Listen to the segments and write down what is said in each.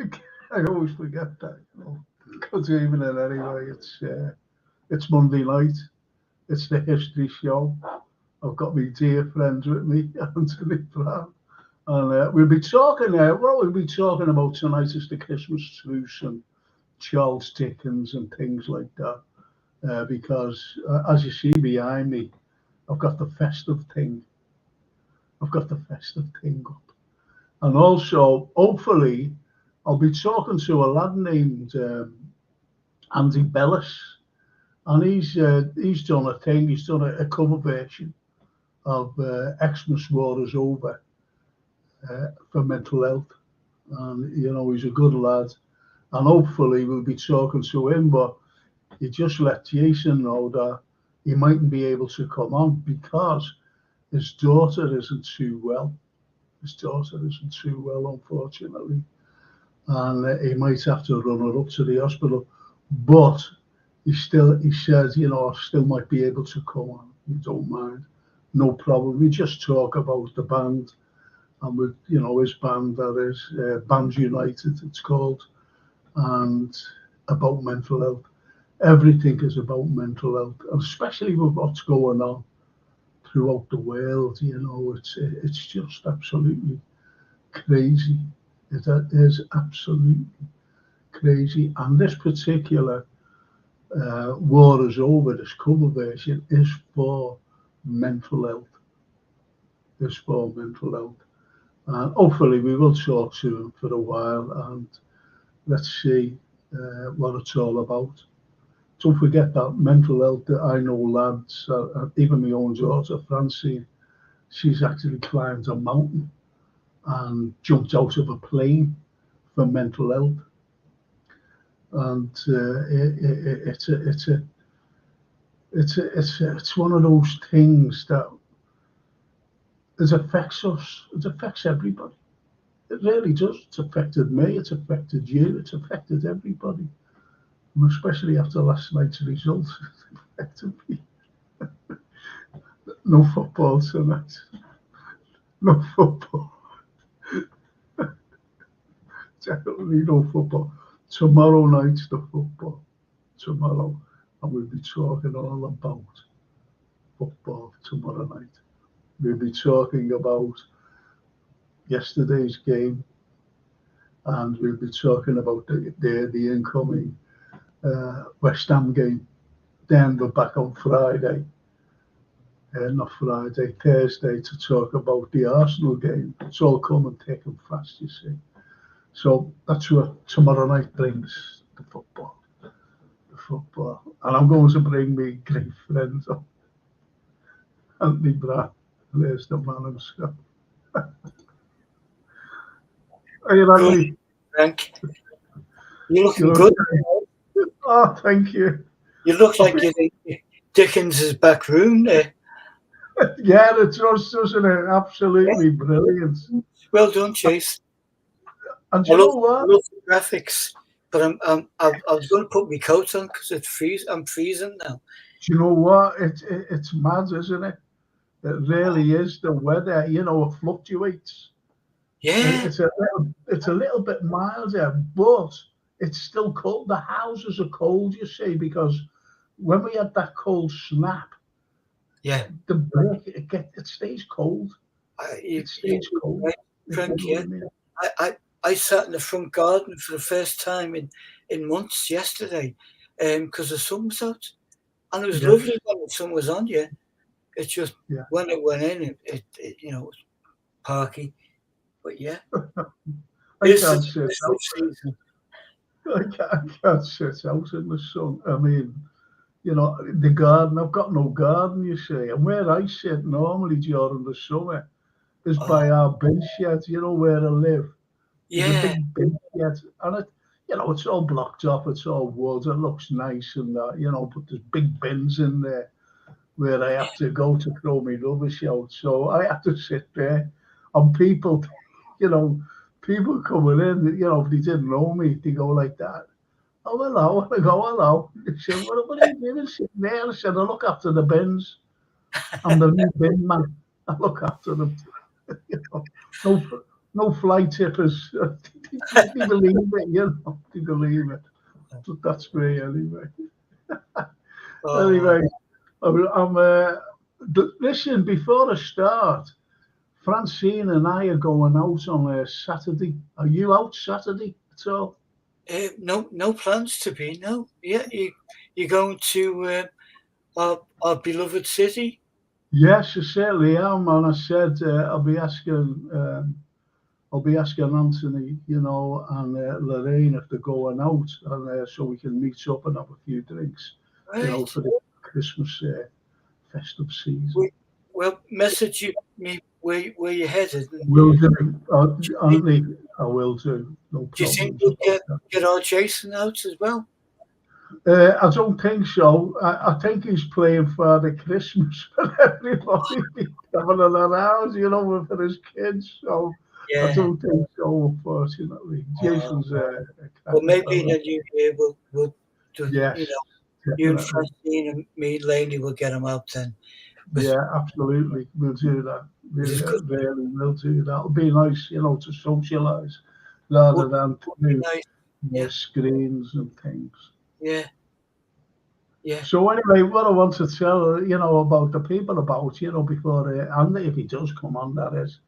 I always forget that. Good evening anyway. It's Monday night. It's the history show. I've got my dear friends with me, Anthony Brown. And we'll be talking about tonight is the Christmas truce and Charles Dickens and things like that. Because as you see behind me, I've got the festive thing. I've got the festive thing up. And also, hopefully, I'll be talking to a lad named Andy Bellis. And he's done a thing, he's done a cover version of Xmas War is Over for mental health. And, he's a good lad. And hopefully we'll be talking to him, but he just let Jason know that he mightn't be able to come on because his daughter isn't too well. His daughter isn't too well, unfortunately. And he might have to run her up to the hospital. But he says, I still might be able to come on. You don't mind. No problem. We just talk about the band and with, his band, that is Bands United, it's called, and about mental health. Everything is about mental health, and especially with what's going on throughout the world. It's just absolutely crazy. It is absolutely crazy. And this particular War is Over, this cover version, is for mental health. It's for mental health. And hopefully we will talk to him for a while and let's see what it's all about. Don't forget that mental health, that I know lads, even my own daughter, Francine, she's actually climbed a mountain and jumped out of a plane for mental health. And it's one of those things that it affects us. It affects everybody. It really does. It's affected me. It's affected you. It's affected everybody. And especially after last night's results, it affected me. No football tonight. No football. Definitely no football. Tomorrow night's the football. Tomorrow. And we'll be talking all about football tomorrow night. We'll be talking about yesterday's game, and we'll be talking about the incoming West Ham game. Then we're back on Friday, not Friday, Thursday, to talk about the Arsenal game. It's all coming thick and fast, you see. So that's what tomorrow night brings, the football. And I'm going to bring me great friends up. Anthony Brown, there's the man himself. Are you ready? Frank, you're looking good. Oh, thank you. You look like you're in Dickens' back room there. Yeah, it does, doesn't it? Absolutely brilliant. Well done, Chase. And you know what? I love the graphics, but I was going to put my coat on because I'm freezing now. Do you know what? It's mad, isn't it? It really is. The weather, it fluctuates. Yeah. It's a little bit milder, but it's still cold. The houses are cold, you see, because when we had that cold snap, the brick it stays cold. It stays cold. Right, Frank, yeah. I sat in the front garden for the first time in months yesterday, because the sun was out, and it was lovely when the sun was on. Yeah, it's just when it went in, it was parky, but yeah. I can't sit out in the sun. I mean, the garden, I've got no garden, you see. And where I sit normally during the summer is by our bin shed, where I live. There's a big bin shed. And it's all blocked off, it's all wood, it looks nice and that, but there's big bins in there where I have to go to throw my rubbish out. So I have to sit there. And people coming in, if they didn't know me, they go like that. Oh, hello. I go, hello. They said, what are you doing sitting there? I said, I look after the bins. I'm the new bin man. I look after them. no fly tippers. They believe it, they believe it. But that's me anyway. Oh, Anyway, listen, before I start, Francine and I are going out on a Saturday. Are you out Saturday at all? no plans to be. No, yeah, you're going to our beloved city. Yes, I certainly am. And I said I'll be asking Anthony, and Lorraine if they're going out, and so we can meet up and have a few drinks, Right. for the Christmas festive season. Well, message me where you're headed. And Will do, Anthony. I will do. No do you think problems we'll about that. get our Jason out as well? I don't think so. I think he's playing Father Christmas for everybody. He's having a lot of hours, for his kids. So I Yeah. don't think so, unfortunately. Jason's a Well, cracking maybe in fella. the new year we'll do. Yes, You and definitely. Francine and me, Laney, will get him out then. Yeah, absolutely. We'll do that. We It's good. really will do that. It'll be nice, to socialise rather than Would be through nice. Yeah. screens and things. Yeah. Yeah. So anyway, what I want to tell about the people about before Andy, if he does come on, that is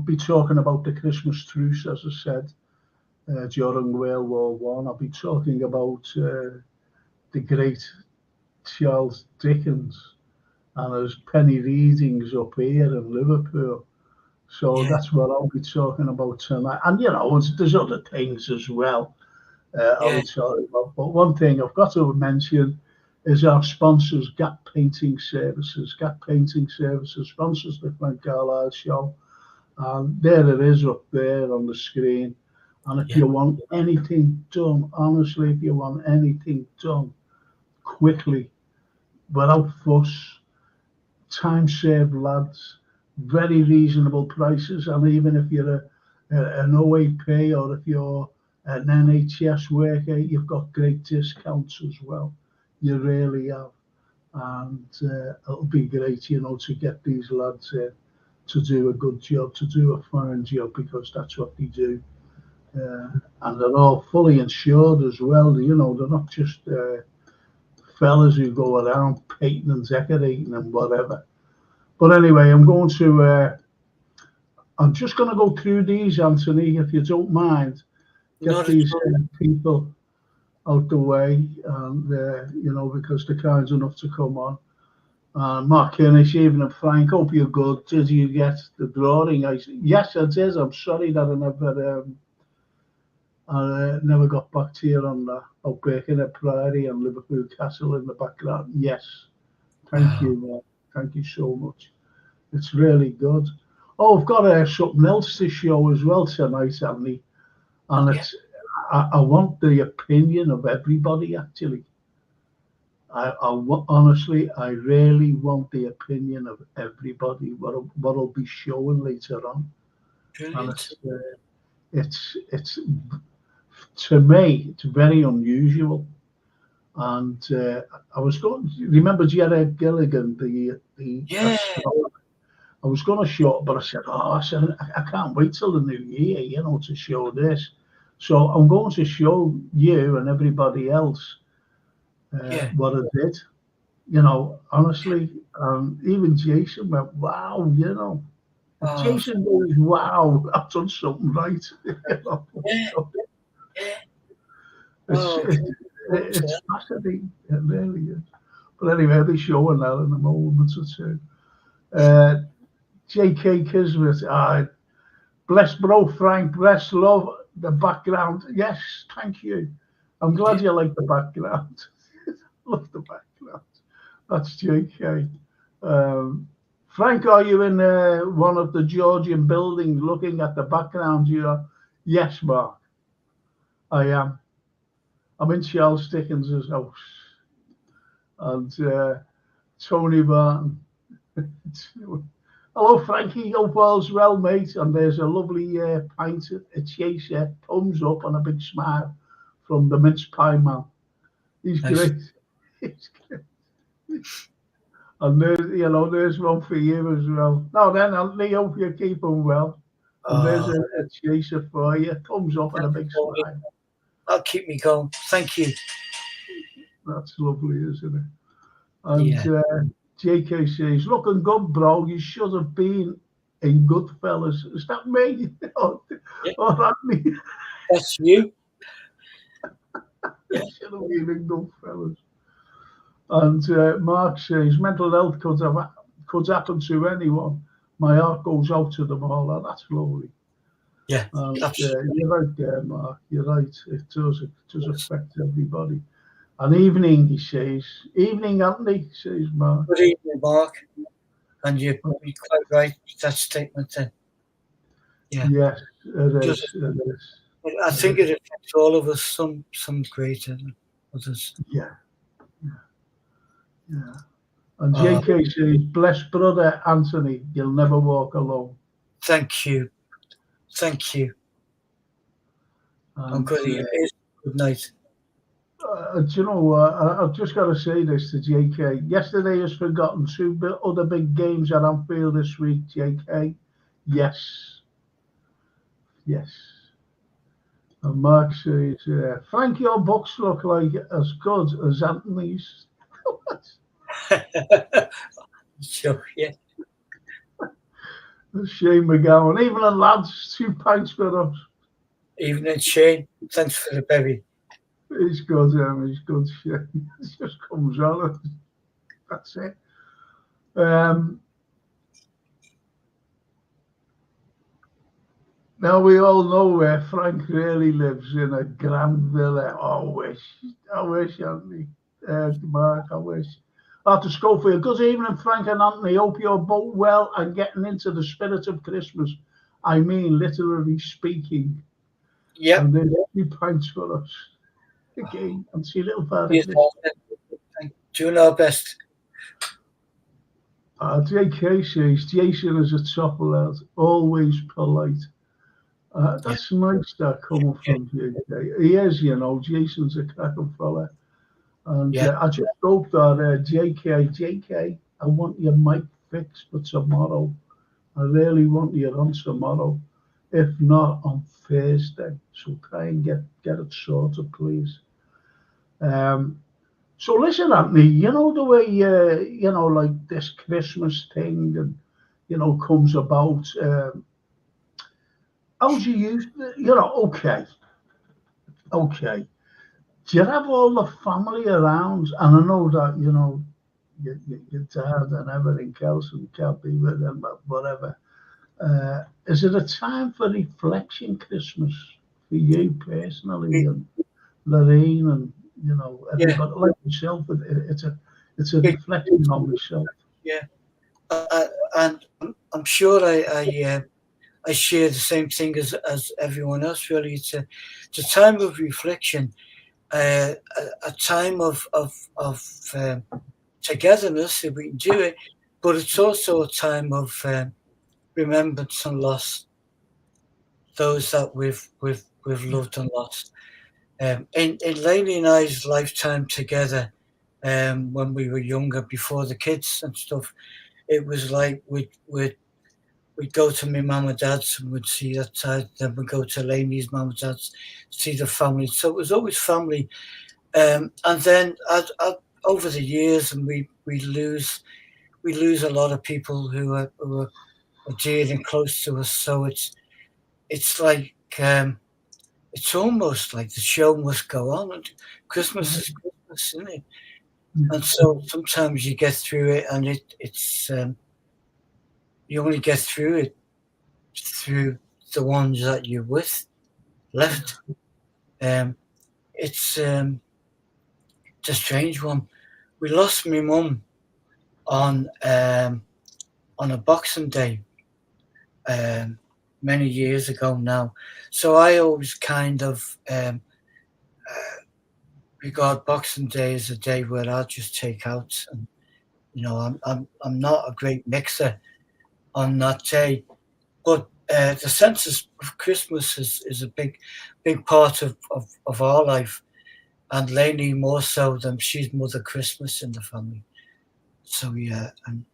be talking about the Christmas truce, as I said, during World War One. I'll be talking about the great Charles Dickens and his penny readings up here in Liverpool. So Yeah. that's what I'll be talking about tonight. And there's other things as well. I'll Yeah. be talking about. But one thing I've got to mention is our sponsors, Gap Painting Services. Gap Painting Services sponsors the Frank Carlyle Show. And there it is up there on the screen. And if Yeah. you want anything done, honestly, if you want anything done quickly, without fuss, time saved lads, very reasonable prices. And even if you're an OAP or if you're an NHS worker, you've got great discounts as well. You really have. And it'll be great, to get these lads to do a good job, to do a fine job, because that's what they do. And they're all fully insured as well. They're not just fellas who go around painting and decorating and whatever. But anyway, I'm just going to go through these, Anthony, if you don't mind. Get Not at these all. people out the way, and because they're kind enough to come on. Mark Innes, evening, Frank. Hope you're good. Did you get the drawing? Yes, I did. I'm sorry that I never got back to you on that. About Birkenhead Priory and Liverpool Castle in the background. Yes, thank you, man. Thank you so much. It's really good. Oh, I've got something else to show as well tonight, Andy. And Yeah. I want the opinion of everybody, actually. Honestly, I really want the opinion of everybody. What I'll be showing later on, and Brilliant. it's to me, it's very unusual. And I was going. Remember Jared Gilligan, the Yeah. I was going to show it, but I said, I can't wait till the new year, to show this. So I'm going to show you and everybody else Yeah. what I did. Honestly, even Jason went, wow, If Oh, Jason goes, wow, I've done something right. yeah. Yeah. It's, Oh, it's, it's fascinating. It really is. But anyway, I'll be showing that in a moment or two. J.K. Kismet, bless bro Frank, bless love the background. Yes, thank you. I'm glad you like the background. Love the background. That's J.K. Frank, are you in one of the Georgian buildings looking at the background here? Yes, Mark, I am. I'm in Charles Dickens' house. And Tony Barton. Hello, Frankie. Hope all's well, mate. And there's a lovely pint, a chaser, thumbs up, and a big smile from the mince pie man. He's nice. great. He's great. And there's one for you as well. Now then, Anthony, hope you keep them well. And there's Oh, a chaser for you. Thumbs up and a thanks, big Tony. smile. That'll keep me going. Thank you. That's lovely, isn't it? And Yeah. JK says, looking good, bro. You should have been in Goodfellas. Is that me? Yeah. Or Anthony? That's you. Yeah. You should have been in Goodfellas. And Mark says, mental health could happen to anyone. My heart goes out to them all. And that's lovely. Yeah. And Absolutely. you're right there, Mark. You're right. It does affect everybody. And evening, he says. Evening, Anthony, says Mark. Good evening, Mark. And you're quite right with that statement then. Yeah. Yes, it Just, is. It is. I think it affects all of us, some greater than others. Yeah. Yeah. And JK says, bless brother Anthony, you'll never walk alone. Thank you. Thank you. And, good evening. Good night. do you know what? I've just got to say this to JK. Yesterday has forgotten two other big games at Anfield this week, JK. Yes. Yes. And Mark says, Frank, your books look like as good as Anthony's. Sure, yeah. Shane McGowan. Evening, lads. 2 pints for us. Evening, Shane. Thanks for the berry. He's good, he's good. Shane. It just comes on. That's it. Now we all know where Frank really lives, in a grand villa. Oh, I wish, Anthony. Mark, I wish. After Schofield, good evening, Frank and Anthony. Hope you're both well and getting into the spirit of Christmas. I mean, literally speaking. Yeah. And there's 2 pints for us. Again, and see little Father. Doing our best. JK says, Jason is a top lad, always polite. That's nice that coming from JK. He is, Jason's a cracking fella. And I just hope that JK, I want your mic fixed for tomorrow. I really want you on tomorrow. If not, on Thursday. So try and get it sorted, please. So listen, Anthony, you know the way, like this Christmas thing and, comes about. How do you, okay. Do you have all the family around? And I know that, your dad and everything else and you can't be with them, but whatever. Is it a time for reflection, Christmas, for you personally and Lorraine and, everybody like yourself? It's a reflection on myself. Yeah. And I'm sure I share the same thing as everyone else, really. It's a time of reflection, a time of togetherness, if we can do it, but it's also a time of remembrance and loss, those that we've loved and lost. In Lainey and I's lifetime together, when we were younger, before the kids and stuff, it was like we'd go to my mum and dad's and we'd see that side, then we'd go to Lainey's mum and dad's, see the family. So it was always family. And then over the years, and we lose a lot of people who are dear and close to us. So it's like it's almost like the show must go on. And Christmas is Christmas, isn't it? And so sometimes you get through it, and it's you only get through it through the ones that you're with left. It's a strange one. We lost my mum on a Boxing Day many years ago now. So I always kind of regard Boxing Day as a day where I'll just take out, and I'm not a great mixer on that day, but the sense of Christmas is a big part of our life, and Lainey more so than she's Mother Christmas in the family. So yeah, and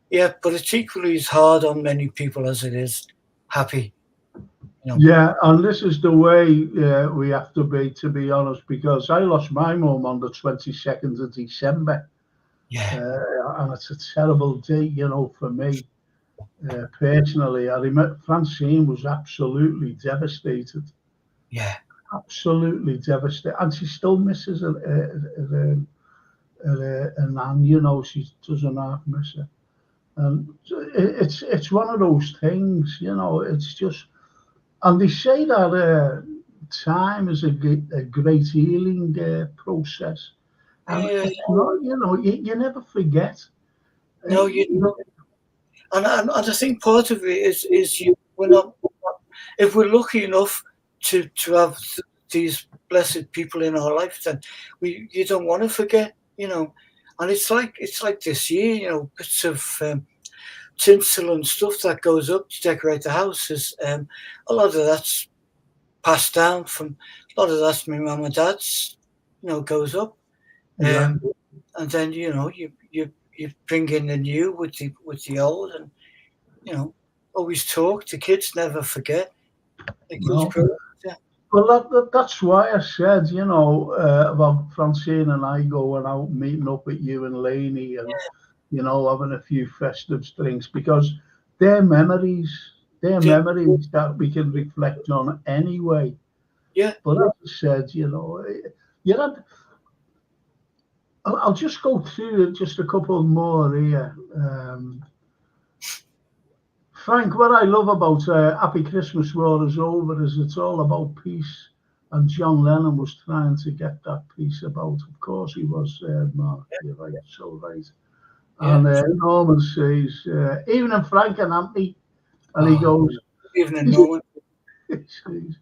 yeah, but it's equally as hard on many people as it is happy. You know. Yeah, and this is the way we have to be honest, because I lost my mum on the 22nd of December, Yeah, and it's a terrible day, you know, for me personally. I remember Francine was absolutely devastated, yeah, absolutely devastated, and she still misses her nan, you know, she doesn't half miss her. And it's one of those things, you know, it's just. And they say that time is a great healing process. And yeah. it's not, you know, you never forget. No, you don't. And I think part of it is you. We're not. If we're lucky enough to have these blessed people in our life, then you don't want to forget. You know, and it's like this year. You know, bits of tinsel and stuff that goes up to decorate the house is a lot of that's passed down from a lot of that's my mum and dad's, you know, goes up. Yeah, And then, you know, you bring in the new with the old, and you know, always talk. The kids never forget. The kids no. grow up. Yeah. Well, that's why I said, you know, about Francine and I going out, meeting up with you and Laney, and you know, having a few festive drinks, because they're memories, they're Yeah. memories that we can reflect on anyway. Yeah. But as I said, you know, you had I'll just go through just a couple more here. Frank, what I love about Happy Christmas War is Over is it's all about peace. And John Lennon was trying to get that peace about. Of course, he was, Mark. You're right, so right. Yeah. And Norman says, evening, Frank and Anthony. And he Oh, goes, even a he Norman. says,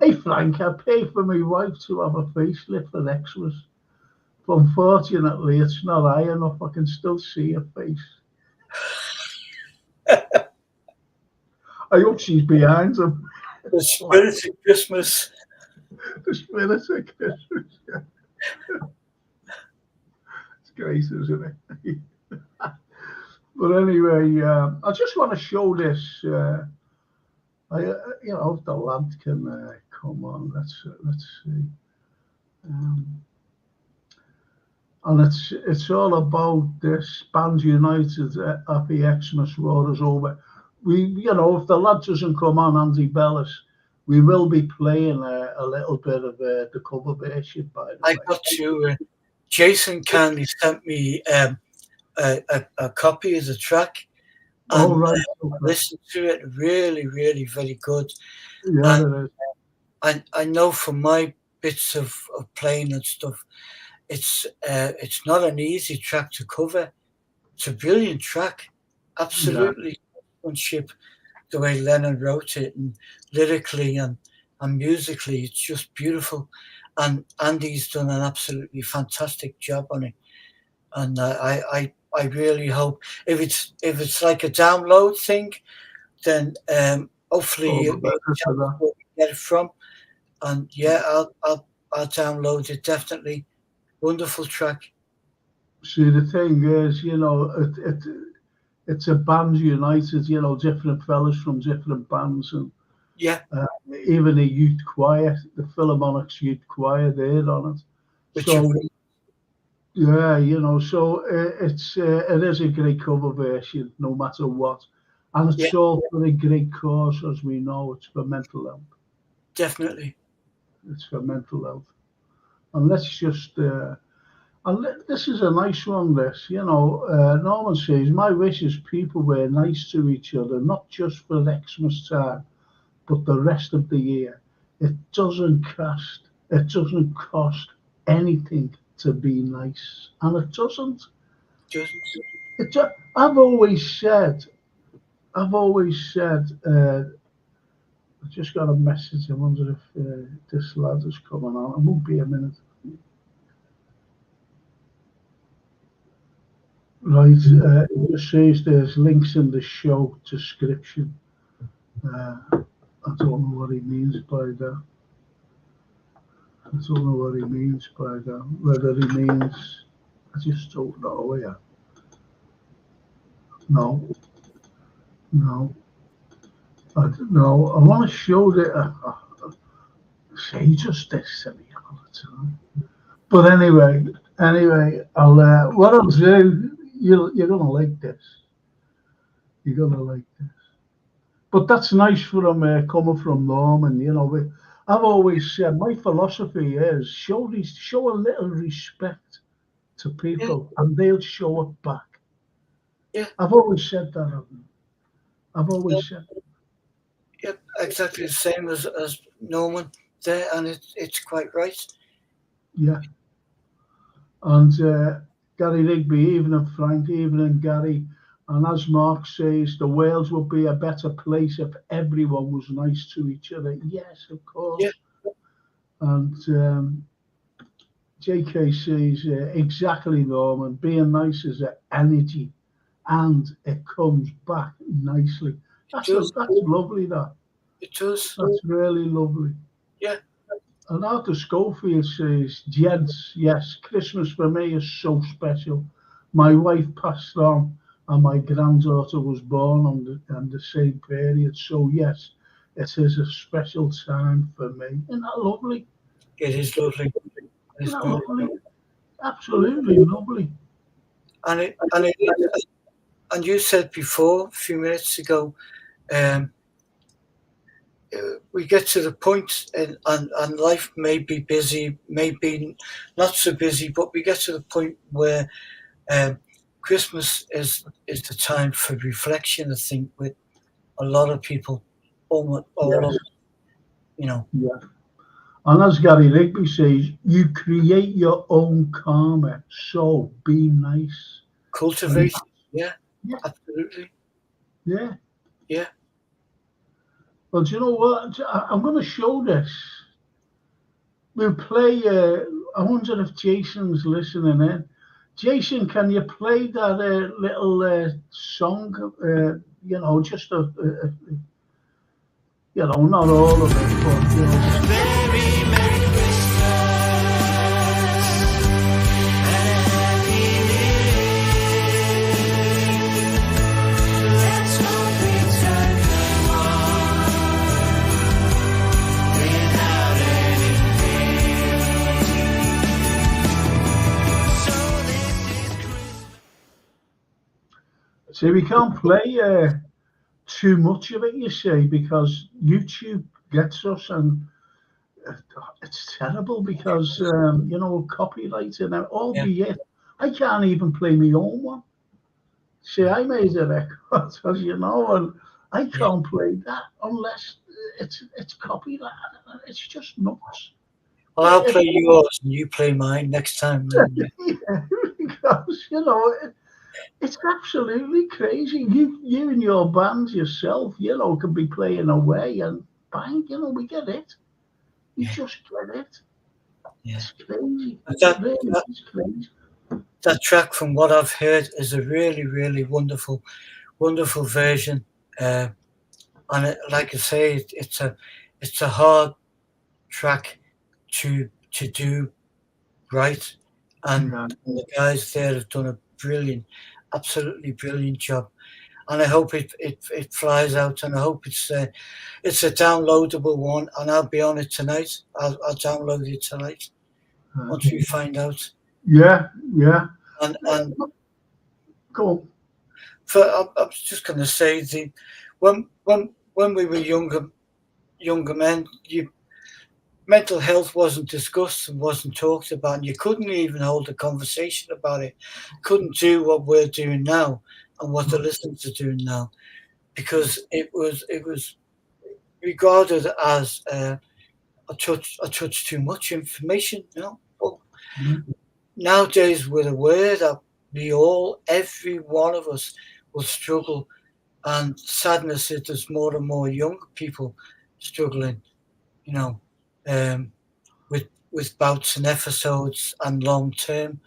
hey, Frank, I paid for my wife to have a facelift for Xmas. But unfortunately, it's not high enough. I can still see her face. I hope she's behind him. The spirit of Christmas. The spirit of Christmas. Yeah. It's great, isn't it? But anyway, I just want to show this. You know, if the lad can come on, let's see. Um, and it's all about this Band United. Happy Xmas War is over. You know, if the lad doesn't come on, Andy Bellis, we will be playing a little bit of the cover version, by the I way. got to. Jason kindly sent me a copy of the track, Oh, and right. I Okay. listened to it. Really, really, very good. Yeah, And there is. I know from my bits of playing and stuff, it's not an easy track to cover. It's a brilliant track, Yeah. absolutely ship the way Lennon wrote it, and lyrically and musically, it's just beautiful. And Andy's done an absolutely fantastic job on it. And I really hope if it's like a download thing, then hopefully Oh, you the better for that. where we get it from. And yeah, I'll download it definitely. Wonderful track. See, the thing is, you know, it's a band united, you know, different fellas from different bands, and Yeah, uh, even a youth choir, the Philharmonic's youth choir, they're on it. which you So yeah, you know, so it is a great cover version, no matter what, and yeah, it's all for a great cause, as we know. It's for mental health. definitely. It's for mental health, and let's just. This is a nice one, this. You know, Norman says, my wish is people were nice to each other, not just for Xmas time, but the rest of the year. It doesn't cost anything to be nice. And it doesn't. Just It, ju- I've always said, I just got a message. I wonder if this lad is coming on. It won't be a minute. Right, it just says there's links in the show description. I don't know what he means by that. I don't know what he means by that. Whether he means, I just don't know. Yeah. No, no. I don't know. I want to show that. Say just this to me all the time. But anyway, I'll. What I'll do. You're gonna like this. You're gonna like this. But that's nice from coming from Norman. I've always said my philosophy is show a little respect to Yeah, people, and they'll show it back. yeah, I've always said that. I've yeah, always said, yeah, exactly the same as Norman there, and it's quite right. yeah. And Gary Rigby, even and Frank, even and Gary, and as Mark says, the world would be a better place if everyone was nice to each other. Yes, of Yeah, course. And JK says exactly, Norman. Being nice is an energy, and it comes back nicely. it That's does. lovely. It does. That's really lovely. Yeah, And Arthur Schofield says, gents, yes, Christmas for me is so special. My wife passed on, and my granddaughter was born on the same period. So yes, it is a special time for me. Isn't that lovely? it is lovely. Isn't It's that brilliant. lovely? Absolutely lovely. And you said before a few minutes ago, um, we get to the point, and life may be busy, may be not so busy, but we get to the point where Christmas is the time for reflection. I think with a lot of people, almost all Yes, of you know, yeah. And as Gary Rigby says, you create your own karma. So be nice. And cultivate. Yeah, yeah, absolutely. yeah. Yeah, Well, do you know what? I'm going to show this. We'll play. I wonder if Jason's listening in. Jason, can you play that little song? Just not all of it, but just. Very Merry Let's hope we turn them on without any fear. So this is Christmas. See, we can't play too much of it, you see, because YouTube gets us, and it's terrible because copyright and yeah, albeit I can't even play my own one. See, yeah, I made a record, as you know, and I yeah. can't play that unless it's copyright. It's just nuts. Well, I'll play yours and you play mine next time. And, Yeah, because it's absolutely crazy. You and your band yourself, can be playing away, and bang, we get it. You yeah, just get it. yeah. It's crazy. But It really is crazy. that track, from what I've heard, is a really, really wonderful, wonderful version. And like I say, it's a hard track to do right, and Yeah. the guys there have done a brilliant, absolutely brilliant job. And I hope it flies out, and I hope it's a downloadable one, and I'll be on it tonight. I'll download it tonight Uh, once we find out. yeah, yeah. And Go on. I was just going to say, when we were younger men, mental health wasn't discussed and wasn't talked about, and you couldn't even hold a conversation about it. Couldn't do what we're doing now and what the listeners are doing now, because it was regarded as a touch too much information. But nowadays we're aware that every one of us will struggle, and sadness is there's more and more young people struggling, you know, um, with bouts and episodes and long term.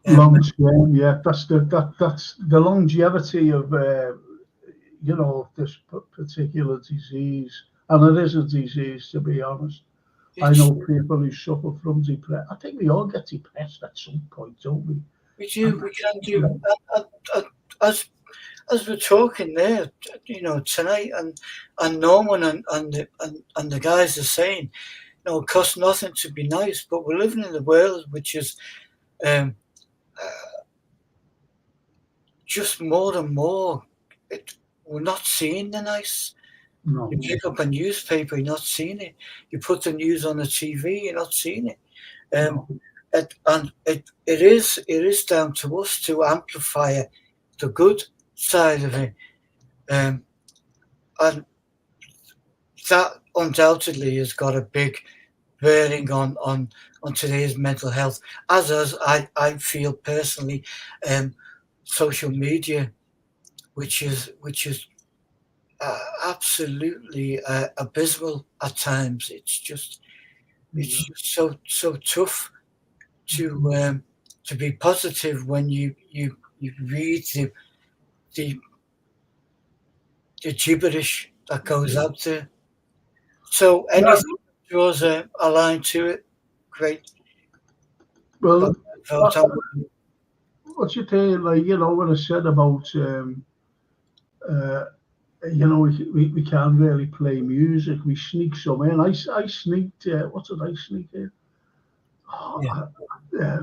Long term, yeah. That's the longevity of this particular disease, and it is a disease, to be honest. I know people who suffer from depression. I think we all get depressed at some point, don't we? We do, we can do. As as we're talking there, tonight, and Norman and the guys are saying, it costs nothing to be nice, but we're living in a world which is um, just more and more. We're not seeing the nice. No. You pick up a newspaper, you're not seeing it. You put the news on the TV, you're not seeing it. No. It is down to us to amplify the good side of it, and that undoubtedly has got a big bearing on today's mental health. As I feel personally, social media, which is absolutely abysmal at times. It's just so tough to be positive when you read the gibberish that goes out there. So anything that draws a line to it, great. Well, Vote on. what you think, like, what I said about, we can't really play music. We sneak some in. I sneaked, what did I sneak in? Yeah.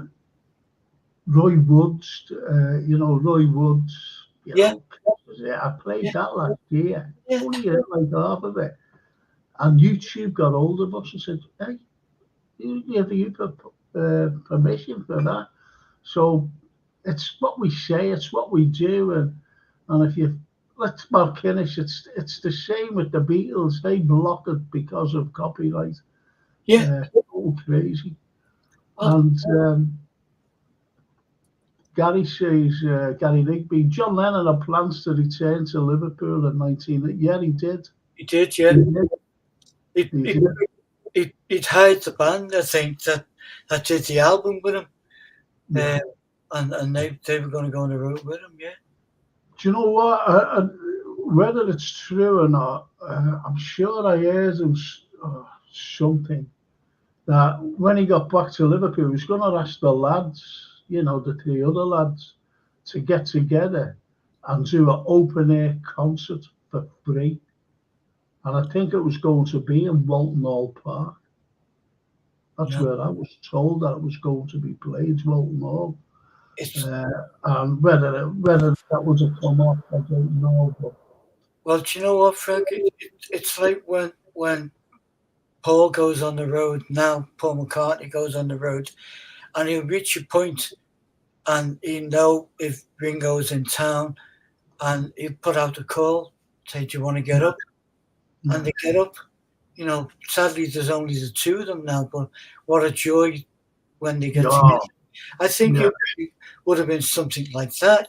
Roy Woods, Roy Woods. Yeah. I played Yeah. that last year. Yeah. Only heard like half of it. And YouTube got hold of us and said, "Hey, you give you permission for that." So it's what we say, it's what we do, and if you let's Mark Innes, it's the same with the Beatles. They block it because of copyright. Yeah. All crazy. Well, And Gary says, Gary Rigby, John Lennon had plans to return to Liverpool in 19. Yeah, he did. he did, yeah. He did. He'd hired the band, I think, that did the album with him. Yeah. And they were going to go on the road with him, yeah. Do you know what? Whether it's true or not, I'm sure I heard him something that when he got back to Liverpool, he was going to ask the lads, the three other lads, to get together and do an open air concert for free. And I think it was going to be in Walton Hall Park. That's where I was told that it was going to be played, Walton Hall. And whether that was a come off, I don't know. But well, do you know what, Frank? It's like when Paul goes on the road now. Paul McCartney goes on the road, and he'll reach a point, and he'll know if Ringo's in town, and he'll put out a call, say, "Do you want to get up?" And they get up. Sadly, there's only the two of them now, but what a joy when they get together. I think it would have been something like that,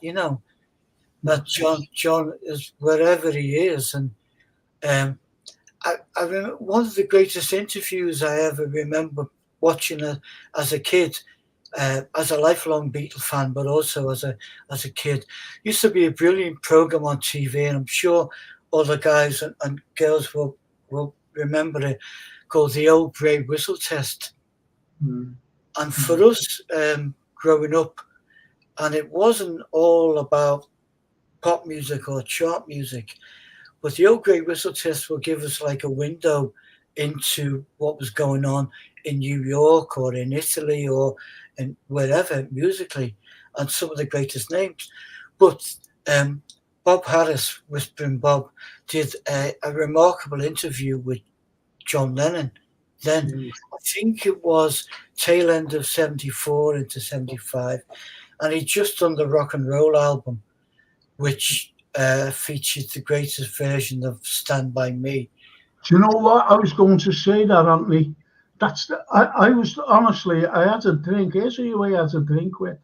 that John is wherever he is. And I remember one of the greatest interviews I ever remember watching as a kid, as a lifelong Beatle fan, but also as a kid. Used to be a brilliant program on TV, and I'm sure all the guys and girls will remember it, called the Old Grey Whistle Test. And for us growing up, and it wasn't all about pop music or chart music, but the Old Grey Whistle Test will give us like a window into what was going on in New York or in Italy or in wherever musically, and some of the greatest names. But Bob Harris, Whispering Bob, did a remarkable interview with John Lennon. Then I think it was tail end of 74 into 75, and he'd just done the rock and roll album, which featured the greatest version of Stand By Me. Do you know what? I was going to say that, Anthony. I was honestly, I had a drink. Here's who I had a drink with.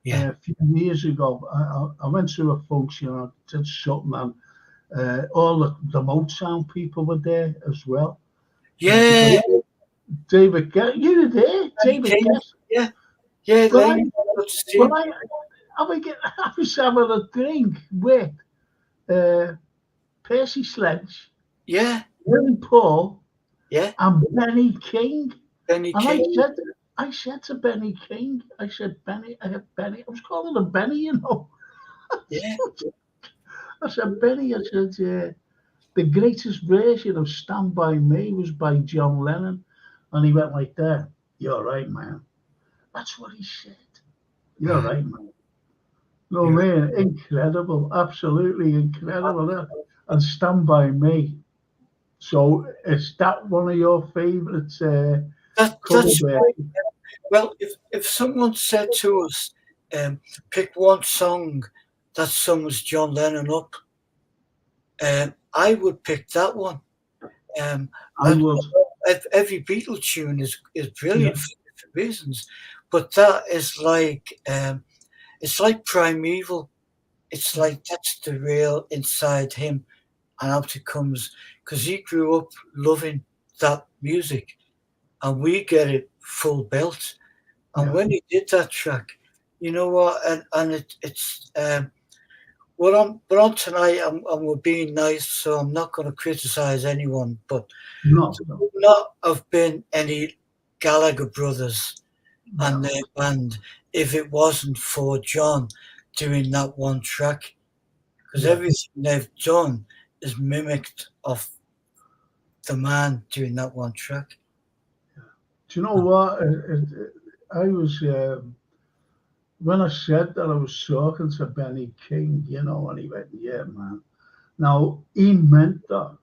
Yeah. A few years ago, I went to a function, I did something, and all the Motown people were there as well. Yeah. David Guest, you were there, David Guest. Yeah. I was having a drink with Percy Sledge, Yeah. Willie Paul, Yeah. and Benny King. Benny And King. I said to Benny King, I was calling him Benny, Yeah. I said, Benny, I said, the greatest version of Stand By Me was by John Lennon. And he went like that. You're right, man. That's what he said. You're right, man. No, man, incredible. Absolutely incredible. And Stand By Me. So is that one of your favourite cover That's bands? right. Well, if someone said to us, pick one song that sums John Lennon up, I would pick that one. I would. Every Beatle tune is brilliant for different reasons, but that is like it's like primeval. It's like that's the real inside him and out it comes because he grew up loving that music, and we get it full belt. And when he did that track, you know what? And it's we're on tonight, and we're being nice, so I'm not going to criticize anyone. But No, there would not have been any Gallagher brothers and their band if it wasn't for John doing that one track, because everything they've done is mimicked of the man doing that one track. Do you know what? I was when I said that I was talking to Benny King, and he went, "Yeah, man." Now he meant that.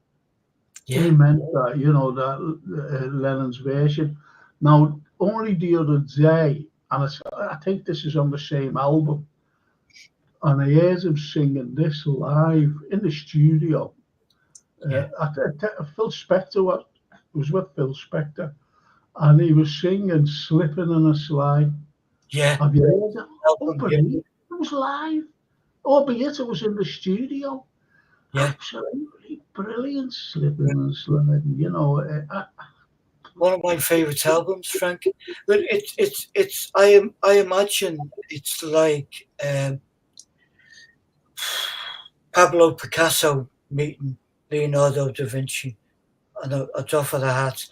He meant that, that Lennon's version. Now, only the other day, and I think this is on the same album, and I heard him singing this live in the studio. Phil Spector was with Phil Spector, and he was singing "Slipping in a Slide." Yeah. Have you heard it? It was live, albeit it was in the studio. Yeah. Absolutely brilliant, Slipping and Sliding. One of my favourite albums, Frank. But it's I imagine it's like Pablo Picasso meeting Leonardo da Vinci and a drop of the hat,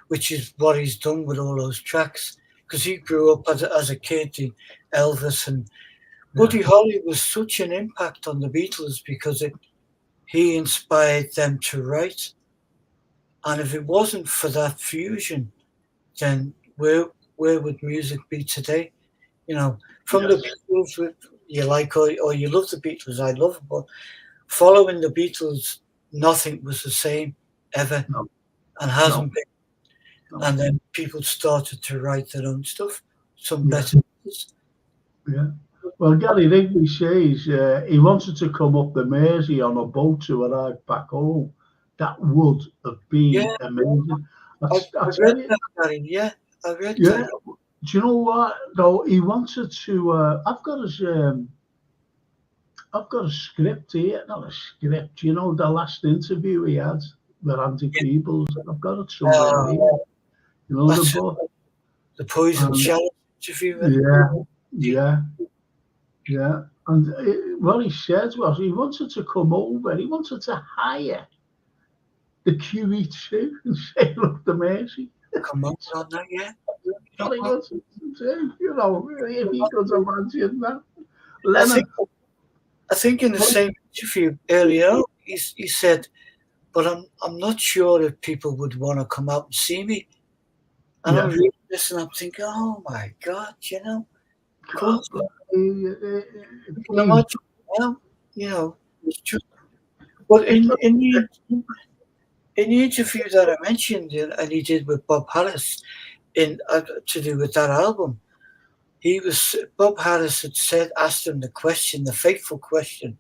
which is what he's done with all those tracks. Because he grew up as a kid in Elvis, and Buddy Holly was such an impact on the Beatles because he inspired them to write. And if it wasn't for that fusion, then where would music be today? From the Beatles, you like or you love the Beatles, I love them, but following the Beatles, nothing was the same ever, and hasn't been. And then people started to write their own stuff, some better. Yeah. Well, Gary Rigby says he wanted to come up the Mersey on a boat to arrive back home. That would have been amazing. I read that, Gary. Yeah, I read that. Do you know what? Though he wanted to. I've got a script here, not a script. The last interview he had with Andy Peebles. I've got it somewhere here. The book. The Poison Chalice interview. Yeah. And what he said was he wanted to come over. He wanted to hire the QE2 and sail up the Mersey. Come on that, yeah. What he wanted to do, if he could imagine that. Lennon. I think in the same interview earlier, he said, but I'm not sure if people would want to come out and see me. And I'm reading this and I'm thinking, oh my God, of course. It's just. But in the interview that I mentioned, and he did with Bob Harris, to do with that album, Bob Harris had asked him the fateful question,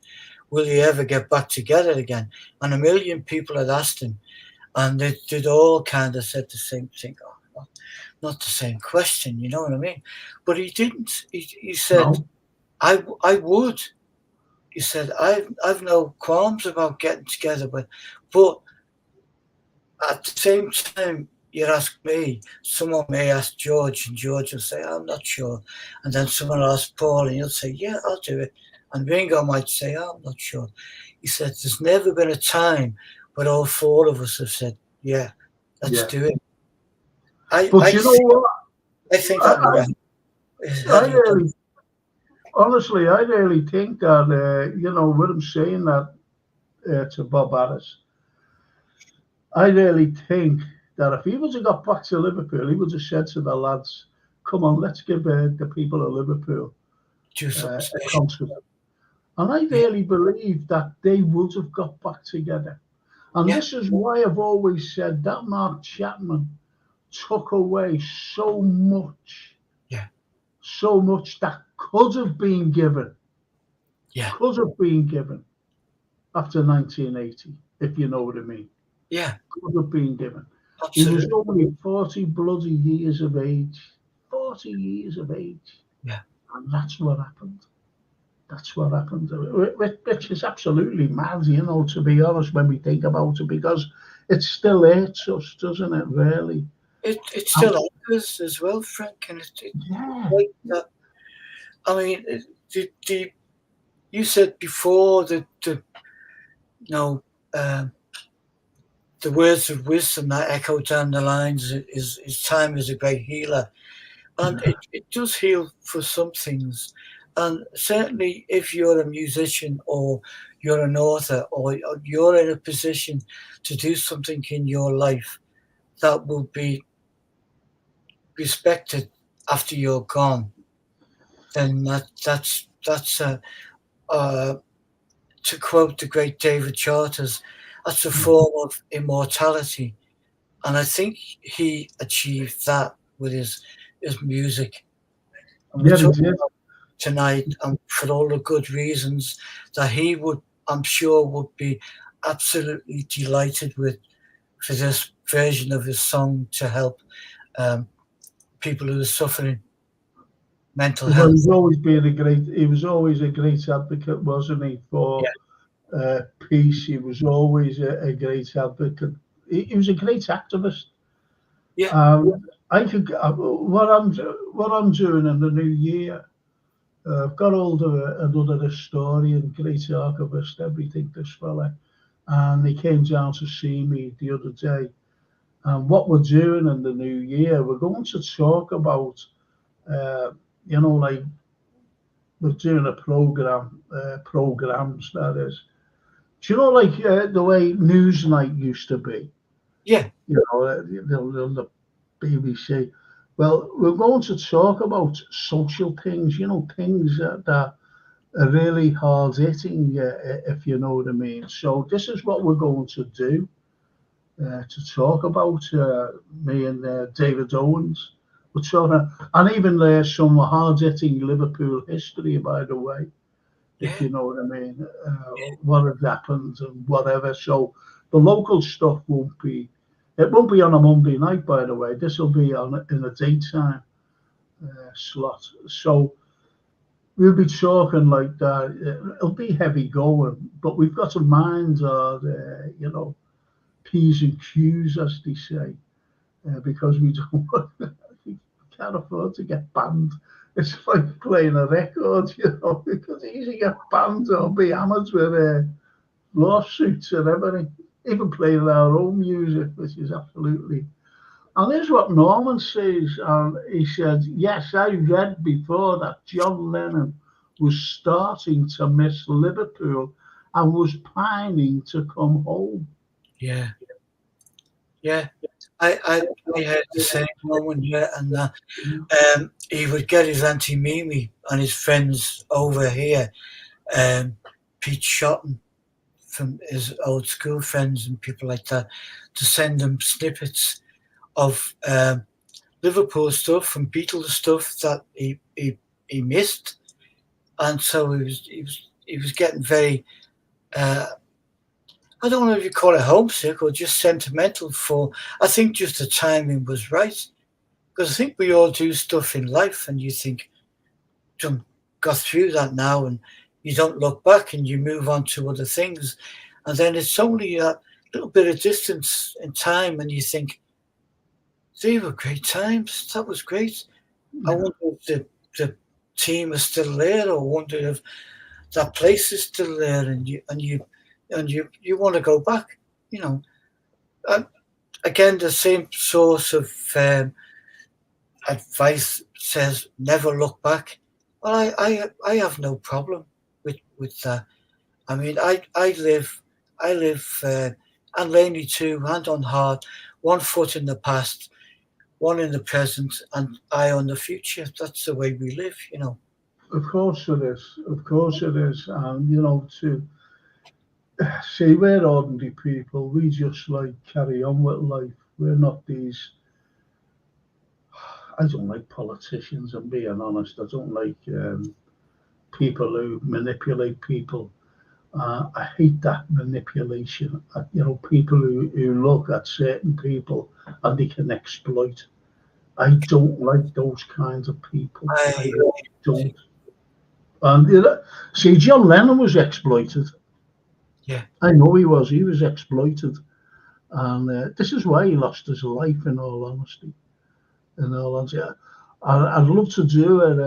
will you ever get back together again? And a million people had asked him, and they'd all kind of said the same thing. Oh, not the same question, you know what I mean? But he didn't. He said, no. I would. He said, I've no qualms about getting together, but at the same time, you ask me, someone may ask George, and George will say, I'm not sure. And then someone will ask Paul, and he'll say, yeah, I'll do it. And Ringo might say, I'm not sure. He said, there's never been a time where all four of us have said, yeah, let's do it. But you know what? I think that honestly, I really think that, with him saying that to Bob Harris, I really think that if he would have got back to Liverpool, he would have said to the lads, come on, let's give the people of Liverpool Do something a special. concert. And I Yeah. really believe that they would have got back together. And Yeah. this is why I've always said that Mark Chapman took away so much. Yeah. So much that could have been given. Yeah. Could have been given after 1980, if you know what I mean. Yeah. Could have been given. Absolutely. He was only 40 bloody years of age. 40 years of age. Yeah. And that's what happened. That's what happened. Which is absolutely mad, to be honest, when we think about it, because it still hurts us, doesn't it, really? It still happens as well, Frank, and Yeah. like that. I mean, you said before that the words of wisdom that echo down the lines is time is a great healer, and it does heal for some things. And certainly, if you're a musician or you're an author or you're in a position to do something in your life that will be respected after you're gone, then that's to quote the great David Charters, that's a form of immortality. And I think he achieved that with his music. And we're Yeah, he talking did. about tonight, and for all the good reasons that he would, I'm sure, would be absolutely delighted with for this version of his song to help people who are suffering mental Well, health. he was always a great advocate, wasn't he, for Yeah. peace. He was always a great advocate. He was a great activist. Yeah. I think what I'm doing in the new year, I've got hold of another historian, great archivist, everything, this fella, and he came down to see me the other day. And what we're doing in the new year, we're going to talk about, like we're doing a programs that is. Do you know, like the way Newsnight used to be? Yeah. The BBC. Well, we're going to talk about social things, things that are really hard hitting, if you know what I mean. So this is what we're going to do to talk about, me and David Owens. We're talking, and even some hard hitting Liverpool history, by the way, if Yeah. you know what I mean, what has happened and whatever. So the local stuff it won't be on a Monday night, by the way. This will be in a daytime slot. So we'll be talking like that. It'll be heavy going, but we've got to mind our, P's and Q's, as they say, because we don't we can't afford to get banned. It's like playing a record, because you either get banned or be hammered with lawsuits and everything. Even playing our own music, which is absolutely. And here's what Norman says. He said, yes, I read before that John Lennon was starting to miss Liverpool and was pining to come home. Yeah. Yeah. I heard the same moment, yeah, and he would get his Auntie Mimi and his friends over here, Pete Shotton from his old school friends and people like that, to send them snippets of Liverpool stuff and Beatles stuff that he missed, and so he was getting very. I don't know if you call it homesick or just sentimental for. I think just the timing was right, because I think we all do stuff in life, and you think, "Jum, got through that now," and you don't look back and you move on to other things, and then it's only a little bit of distance in time, and you think, "They were great times. That was great." I wonder if the team is still there, or I wonder if that place is still there, and you want to go back, And again, the same source of advice says never look back. Well, I have no problem with that. I mean, I live, and Laney too, hand on heart, one foot in the past, one in the present, and eye on the future. That's the way we live, you know. Of course it is. Of course it is. And you know, to see, we're ordinary people. We just like carry on with life. We're not these. I don't like politicians. I'm being honest. I don't like people who manipulate people. I hate that manipulation. You know, people who look at certain people and they can exploit. I don't like those kinds of people. I I really don't. And you know, see, John Lennon was exploited. Yeah, I know he was. He was exploited, and this is why he lost his life. In all honesty, I'd love to do it.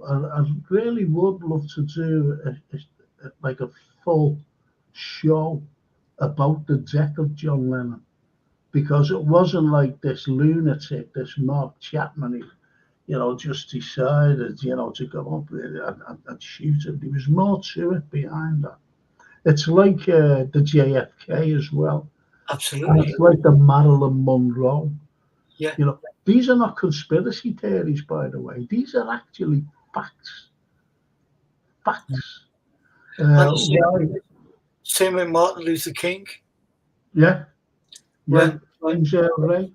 I really would love to do like a full show about the death of John Lennon, because it wasn't like this lunatic, this Mark Chapman, you know, just decided, you know, to go up there and shoot him. There was more to it behind that. It's like the JFK as well. And absolutely. it's like the Marilyn Monroe. Yeah, You know, these are not conspiracy theories, by the way. These are actually facts. Facts. and Why? same with Martin Luther King Yeah, yeah. when Things right.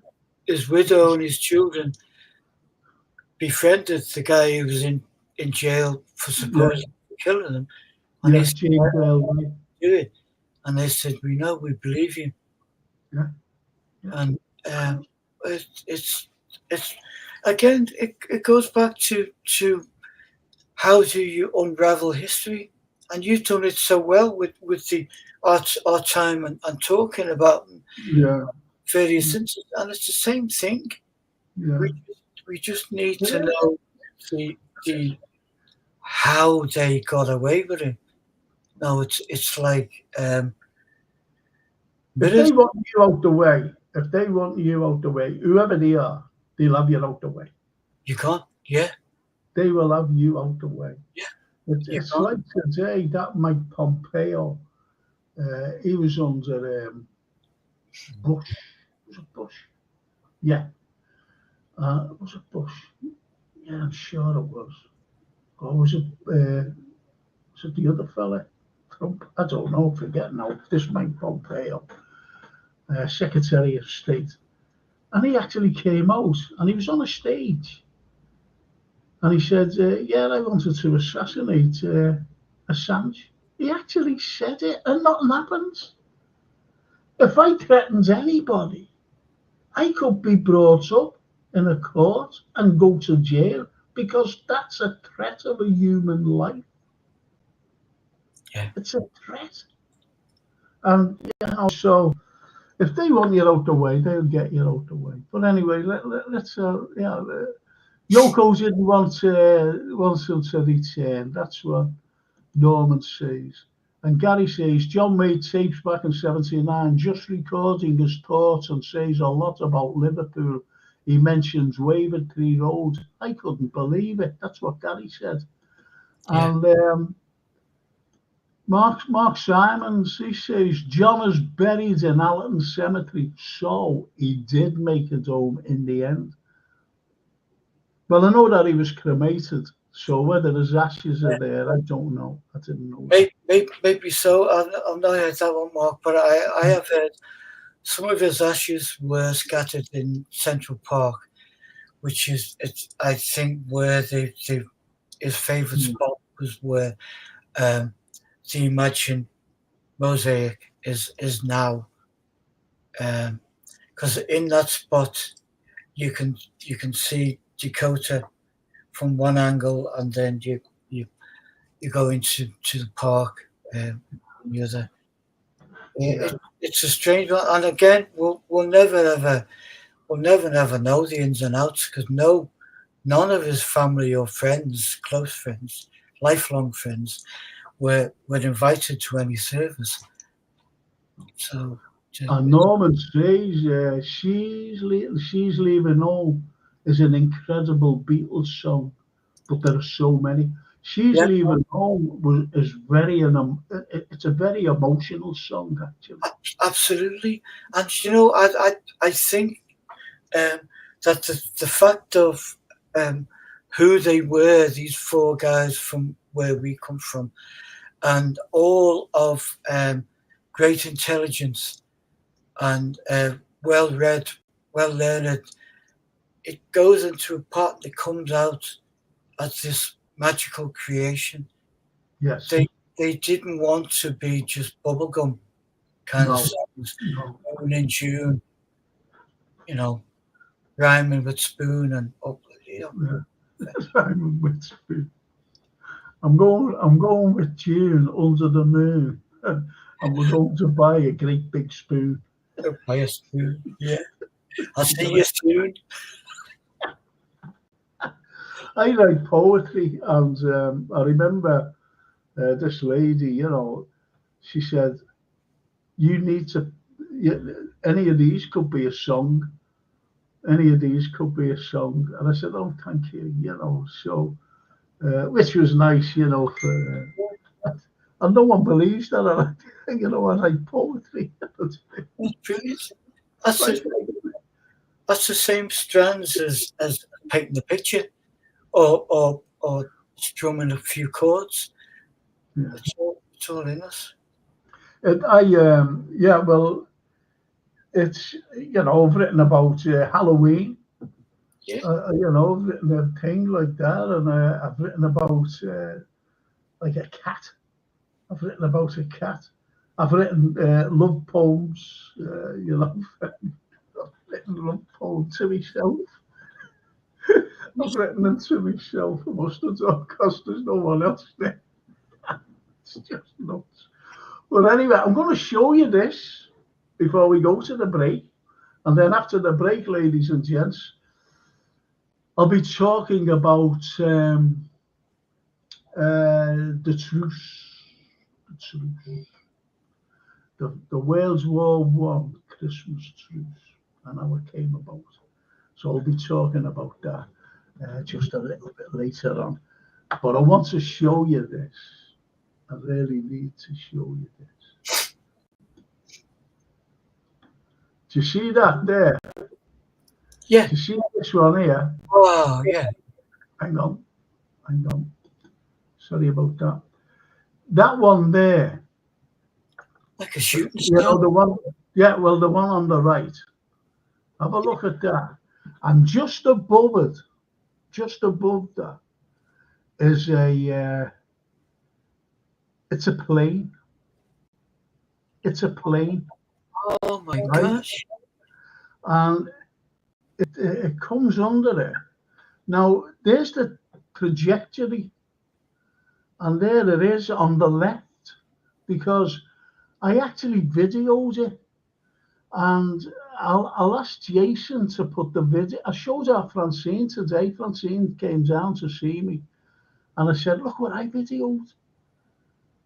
his widow and his children befriended the guy who was in jail for Yeah, supposedly killing them, and he yeah. said, James "Why Right. did you do it?" And they said, "We know, we believe you." Yeah, yeah. And it's it's again, it goes back to how do you unravel history, and you've done it so well with the our time and talking about Yeah, various instances, and it's the same thing. yeah. We just need to Yeah. know the how they got away with it. No, it's like If mirrors. they want you out the way, if they want you out the way, whoever they are, they'll have you out the way. You can't. Yeah, They will have you out the way. yeah. You It's can't. like today that Mike Pompeo, he was under Bush. Was it Bush? Yeah, was it Bush? Yeah, I'm sure it was. Or was it the other fella? Trump? I don't know. Forget now. This Mike Pompeo, Secretary of State, and he actually came out and he was on a stage and he said, "Yeah, I wanted to assassinate Assange." He actually said it, and nothing happens. If I threatened anybody, I could be brought up in a court and go to jail because that's a threat of a human life. Yeah. It's a threat. And, you know, so if they want you out the way, they'll get you out the way. But anyway, let's, yeah, Yoko didn't want him to return. That's what Norman says. And Gary says, John made tapes back in 79, just recording his thoughts, and says a lot about Liverpool. He mentions Wavertree Road. I couldn't believe it. That's what Gary said. Yeah. And Mark Simons, he says, John is buried in Allerton Cemetery, so he did make a dome in the end. Well, I know that he was cremated, so whether his ashes are there, I don't know. I didn't know. Maybe so. I've not heard that one, Mark, but I have heard some of his ashes were scattered in Central Park, which is, I think, where his favourite spot was, where the Imagine mosaic is now, because in that spot you can see Dakota from one angle, and then you go into the park from the other. It's a strange one, and again, we'll never ever know the ins and outs, because none of his family or friends, close friends, lifelong friends, were invited to any service. So, And Norman says She's Leaving Home is an incredible Beatles song, but there are so many. She's Yeah, Leaving Home is it's a very emotional song, actually. absolutely. And you know, I think um, that the fact of who they were, these four guys from where we come from, and all of great intelligence and well read, well learned, it goes into a pot that comes out as this magical creation. Yes. They they didn't want to be just bubblegum kind of No. songs, No. going in June, you know, rhyming with spoon and up, you know. Yeah. Simon Whitfield. I'm going with June under the moon, and we're going to buy a great big spoon. Buy a spoon. Yeah, I'll see you soon. I write poetry, and I remember this lady. She said, "You need to. Any of these could be a song. Any of these could be a song." And I said, "Oh, thank you." So which was nice. And no one believes that. I write poetry. That's brilliant. That's Right. the, that's the same strands as painting the picture or strumming a few chords. Yeah. It's all in us. Yeah, well, it's, I've written about Halloween, Yeah. I've written a thing like that, and I've written about like a cat. I've written about a cat. I've written love poems, I've written love poems to myself. I've written them to myself. I must have done because there's no one else there. It's just nuts. But anyway, I'm going to show you this before we go to the break. And then after the break, ladies and gents, I'll be talking about the truce, the World War One Christmas truce, and how it came about. So I'll be talking about that just a little bit later on. But I want to show you this. I really need to show you this. Do you see that there? Yeah. Do you see this one here? Oh, yeah. Hang on. Sorry about that. That one there. Like a shooting You know, star. the one, yeah, well, the one on the right. Have a look at that. And just above it, just above that, is it's a plane. It's a plane, Oh my right? gosh. And it comes under it. Now, there's the trajectory, and there it is on the left, because I actually videoed it, and I'll ask Jason to put the video. I showed our Francine today. Francine came down to see me, and I said, "Look what I videoed."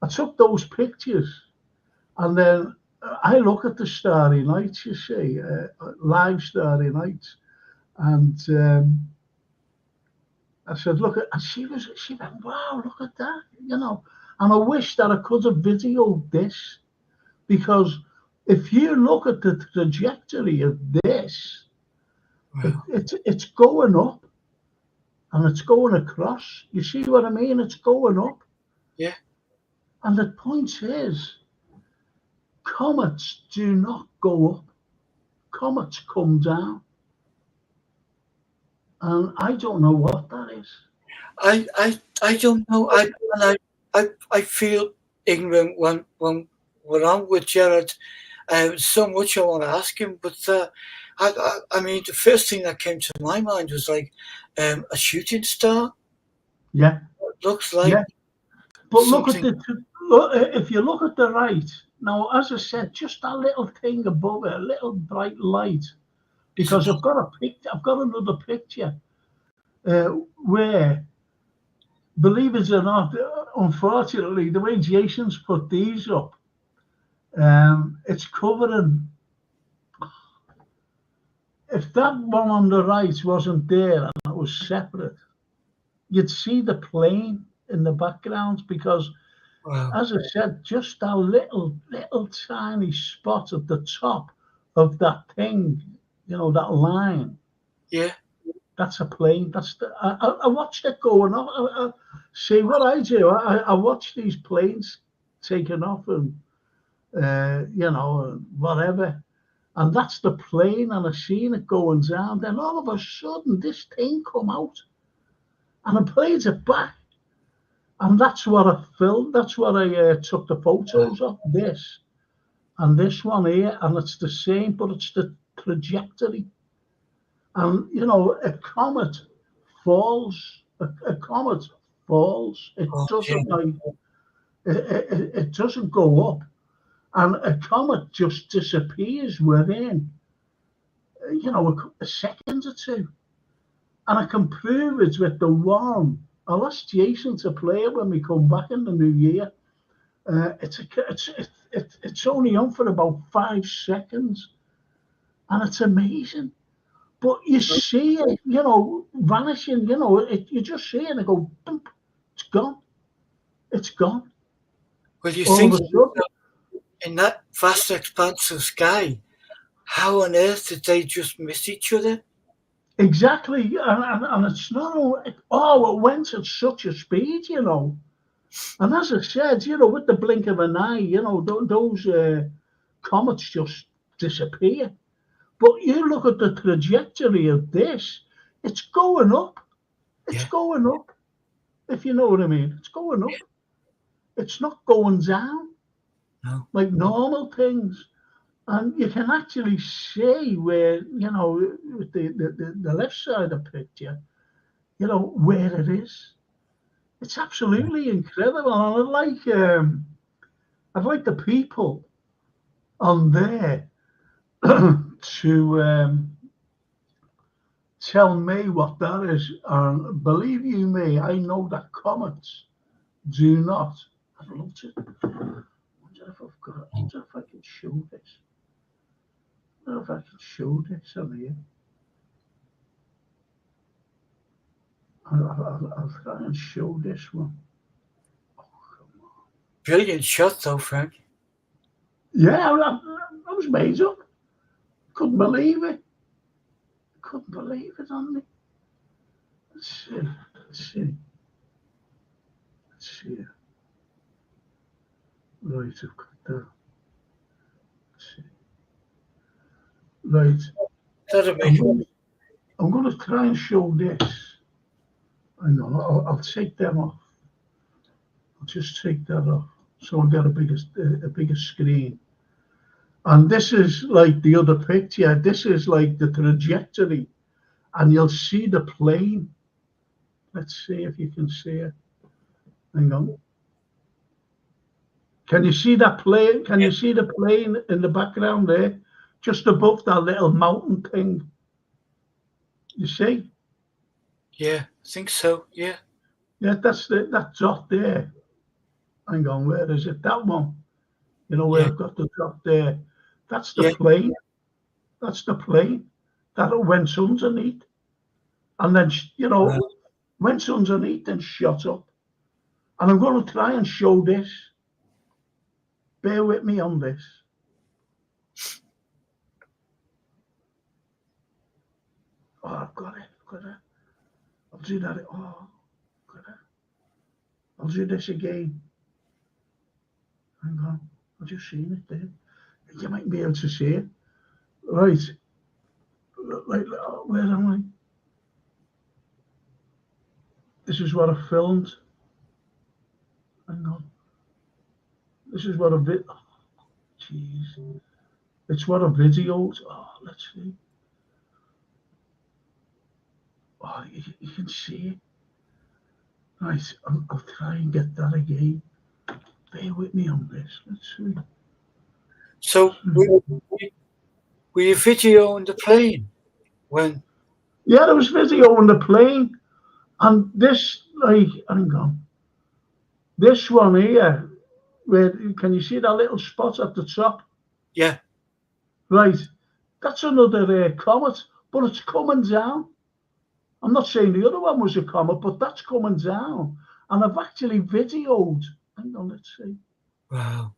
I took those pictures, and then I look at the Starry Nights, you see, live Starry Nights, and I said, "Look at," and she went, "Wow, look at that," And I wish that I could have videoed this, because if you look at the trajectory of this, Wow. it's going up and it's going across. You see what I mean? It's going up. Yeah. And the point is, comets do not go up. Comets come down. And I don't know what that is. I don't know. I feel ignorant when I'm with Jared. So much I want to ask him, but I mean, the first thing that came to my mind was like a shooting star. Yeah, It looks like yeah. But something. if you look at the right, now, as I said, just that little thing above it, a little bright light, because I've got another picture where, believe it or not, unfortunately, the way Jason's put these up, it's covering. If that one on the right wasn't there and it was separate, you'd see the plane. in the background because, Wow. as I said, just that little tiny spot at the top of that thing, that line. Yeah. That's a plane. I watched it going off. See what I do. I watch these planes taking off and whatever, and that's the plane. And I seen it going down. Then all of a sudden, this thing come out, and I played it back, and that's what I filmed. That's what I took the photos of. This and this one here, and it's the same, but it's the trajectory. And a comet falls. A comet falls. It Oh, yeah. doesn't it doesn't go up, and a comet just disappears within a second or two. And I can prove it with the one. I'll ask Jason to play it when we come back in the new year. It's only on for about 5 seconds, and it's amazing. But you see it, vanishing. You just see it and go, "Bump," it's gone. It's gone. Well, you All think of a sudden, in that vast expanse of sky, how on earth did they just miss each other? exactly, and it's not. It went at such a speed, And as I said, with the blink of an eye, those comets just disappear. But you look at the trajectory of this, it's going up. It's Yeah. going up, if you know what I mean. It's going up. It's not going down No. like normal things. And you can actually see where, with the left side of the picture, where it is. It's absolutely incredible. And I'd like the people on there to tell me what that is. And believe you me, I know that comets do not. I'd love to. I wonder if I can show this. I wonder if I can show this on here. I'll try and show this one. Oh, come on. Brilliant shot, though, Frank. Yeah, I was made up. Couldn't believe it. Couldn't believe it on me. Let's see. Let's see. Let's see. Right, I've got that. Let's see. Right. That'll make it. I'm going to try and show this. Hang on, I'll take them off. I'll just take that off. So I've got a bigger screen. And this is like the other picture. This is like the trajectory. And you'll see the plane. Let's see if you can see it. Hang on. Can you see that plane? Can you see the plane in the background there? Just above that little mountain thing. You see? Yeah, I think so. Yeah. Yeah, that's that dot there. Hang on, where is it? That one. Where Yeah. I've got the dot there. That's the Yeah. plane. That's the plane. That went underneath. And then, Wow. went underneath and shot up. And I'm going to try and show this. Bear with me on this. Oh, I've got it. I'll do that. Oh, got it. I'll do this again. Hang on. I've just seen it there. You might be able to see it. Right. Where am I? This is what I filmed. Hang on. This is what I vid. Oh, jeez. It's what I videoed. Oh, let's see. Oh, you can see it. Right, I'll try and get that again. Bear with me on this. Let's see. So, were you videoing the plane when? Yeah, there was video on the plane. And this, hang on. This one here, can you see that little spot at the top? Yeah. Right. That's another comet, but it's coming down. I'm not saying the other one was a comet, but that's coming down. And I've actually videoed. Hang on, let's see. Wow.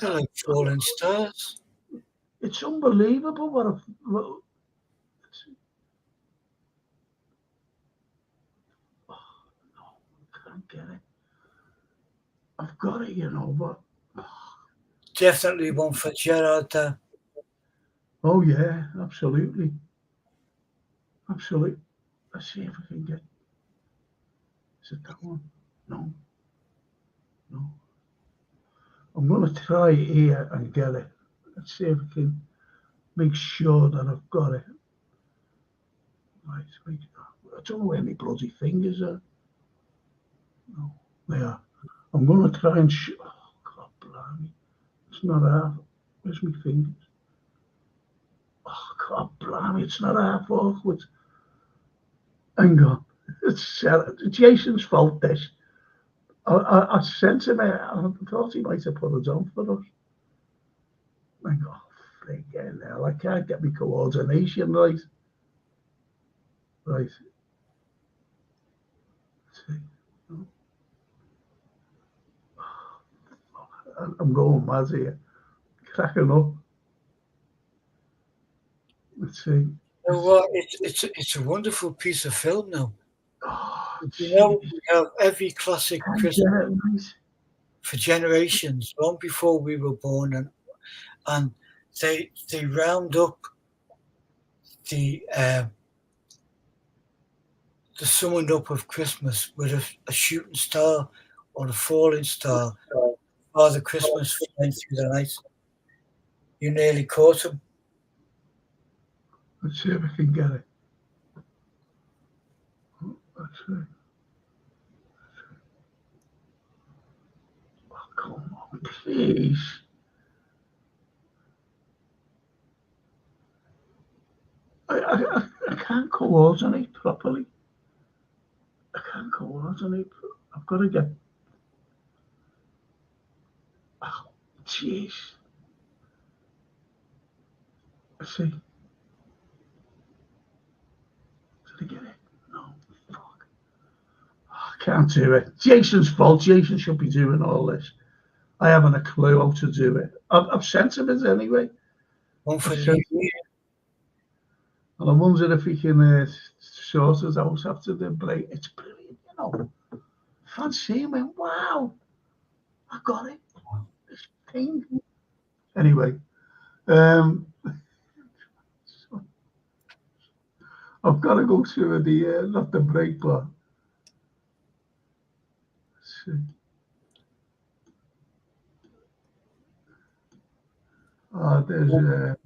They're like falling stars. It's unbelievable what I've. Let's see. Oh, no, I can't get it. I've got it, but. Definitely one for Gerard there. Oh, yeah, absolutely. Absolutely. Let's see if I can get. Is it that one? No. No. I'm going to try here and get it. Let's see if I can make sure that I've got it. Right. I don't know where my bloody fingers are. No, they are. I'm going to try and oh, God blimey. It's not half. Where's my fingers? Oh, God blimey. It's not half awkward. Hang on. It's Jason's fault, this. I sent him it. I thought he might have put it on for us. Hang on. Freaking hell. I can't get my coordination right. Right. Let's see. I'm going mad here. Cracking up. Let's see. You know what? It's a wonderful piece of film now. Oh, we have every classic Christmas for generations, long before we were born, and they round up the summing up of Christmas with a shooting star or a falling star. Father Christmas flying through the night. You nearly caught him. Let's see if I can get it. Let's see. Oh, come on, please. I can't coordinate properly. I've got to get. Oh, jeez. Let's see. Did I get it? No. Fuck. Oh, I can't do it. Jason's fault. Jason should be doing all this. I haven't a clue how to do it. I've sent him it anyway. One for New Year. And I wonder if he can sort us out after the break. It's brilliant, Fancy him, wow. I got it. This thing. Anyway, I've got to go through the, not the break, but let's see. There's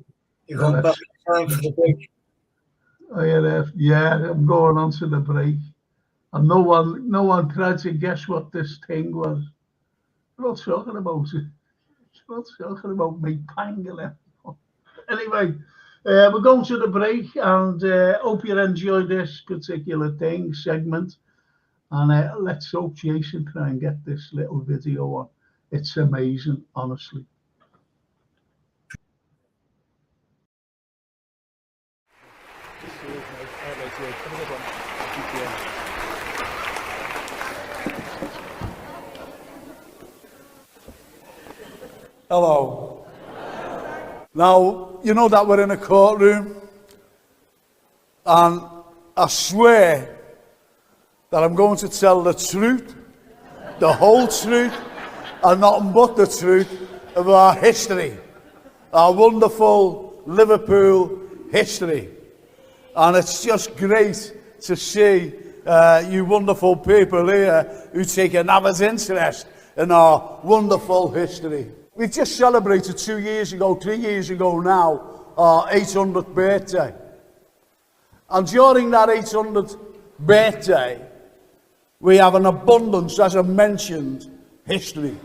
You're going back in time for the break. Yeah, I'm going on to the break. And no one tried to guess what this thing was. We're not talking about it. We're not talking about me pangolin. Anyway, we're going to the break, and hope you enjoyed this particular segment. And let's hope Jason try and get this little video on. It's amazing, honestly. Hello. Now, you know that we're in a courtroom, and I swear that I'm going to tell the truth, the whole truth, and nothing but the truth of our history, our wonderful Liverpool history. And it's just great to see you wonderful people here who take an avid interest in our wonderful history. We just celebrated 3 years ago now, our 800th birthday. And during that 800th birthday, we have an abundance, as I mentioned, history.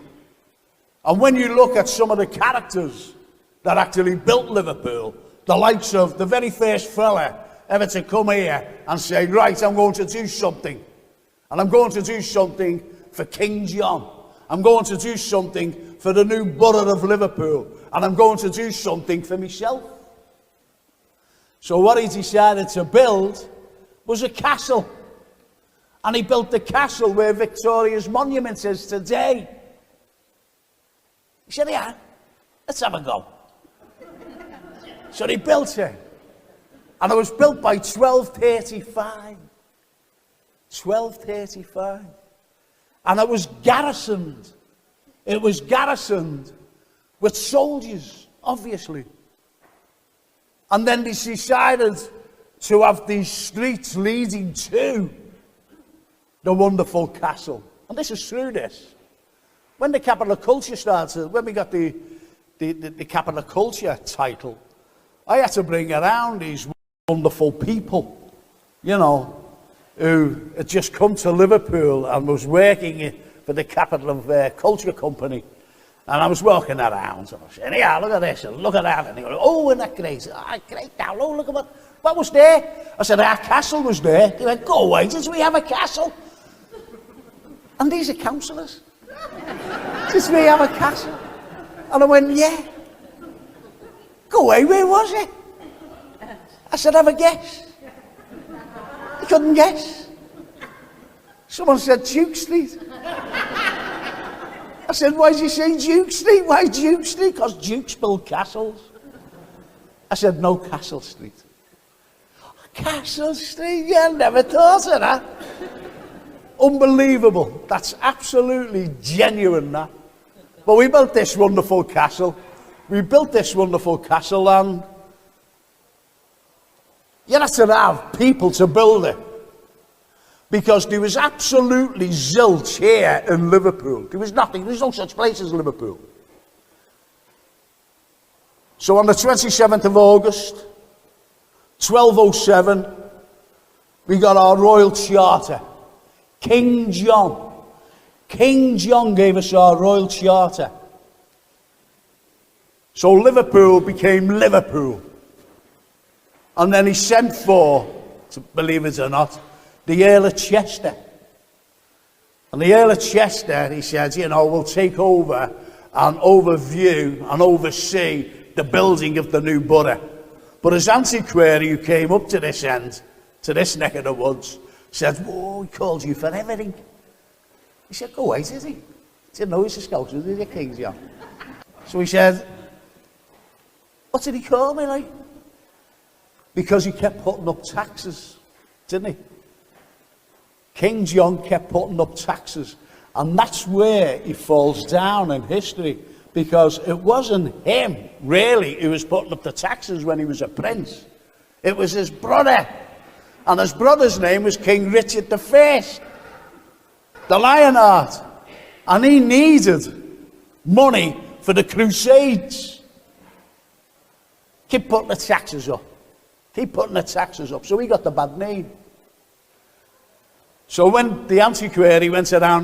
And when you look at some of the characters that actually built Liverpool, the likes of the very first fella ever to come here and say, right, I'm going to do something. And I'm going to do something for King John. I'm going to do something for the new borough of Liverpool. And I'm going to do something for myself. So what he decided to build was a castle. And he built the castle where Victoria's monument is today. He said, yeah, let's have a go. So they built it. And it was built by 1235. 1235. And it was garrisoned. It was garrisoned with soldiers, obviously. And then they decided to have these streets leading to the wonderful castle. And this is through this. When the capital of culture started, when we got the capital of culture title, I had to bring around these wonderful people, you know, who had just come to Liverpool and was working for the capital of culture company. And I was walking around, and I was saying, yeah, look at this, and look at that. And they go, oh, isn't that great? Oh, great now, oh, look at what was there? I said, our castle was there. They went, go away, did we have a castle? And these are councillors. Did we have a castle? And I went, yeah. Go away, where was it? I said, have a guess. They couldn't guess. Someone said Duke Street. I said, why did you say Duke Street? Why Duke Street? Because dukes build castles. I said, no, Castle Street. Castle Street? Yeah, never thought of that. Unbelievable. That's absolutely genuine, that. But we built this wonderful castle. We built this wonderful castle, and you had to have people to build it. Because there was absolutely zilch here in Liverpool. There was nothing, there's no such place as Liverpool. So on the 27th of August, 1207, we got our royal charter. King John gave us our royal charter. So Liverpool became Liverpool. And then he sent for, believe it or not, the Earl of Chester. And the Earl of Chester, he said, you know, will take over and overview and oversee the building of the new borough. But his antiquary who came up to this end, to this neck of the woods, said, whoa, he called you for everything. He said, go away, did he? He said, no, he's a scout, he's a King John. So he said, what did he call me like? Because he kept putting up taxes, didn't he? King John kept putting up taxes. And that's where he falls down in history. Because it wasn't him, really, who was putting up the taxes when he was a prince. It was his brother. And his brother's name was King Richard I, the Lionheart. And he needed money for the Crusades. Keep putting the taxes up. Keep putting the taxes up. So he got the bad name. So when the antiquary went around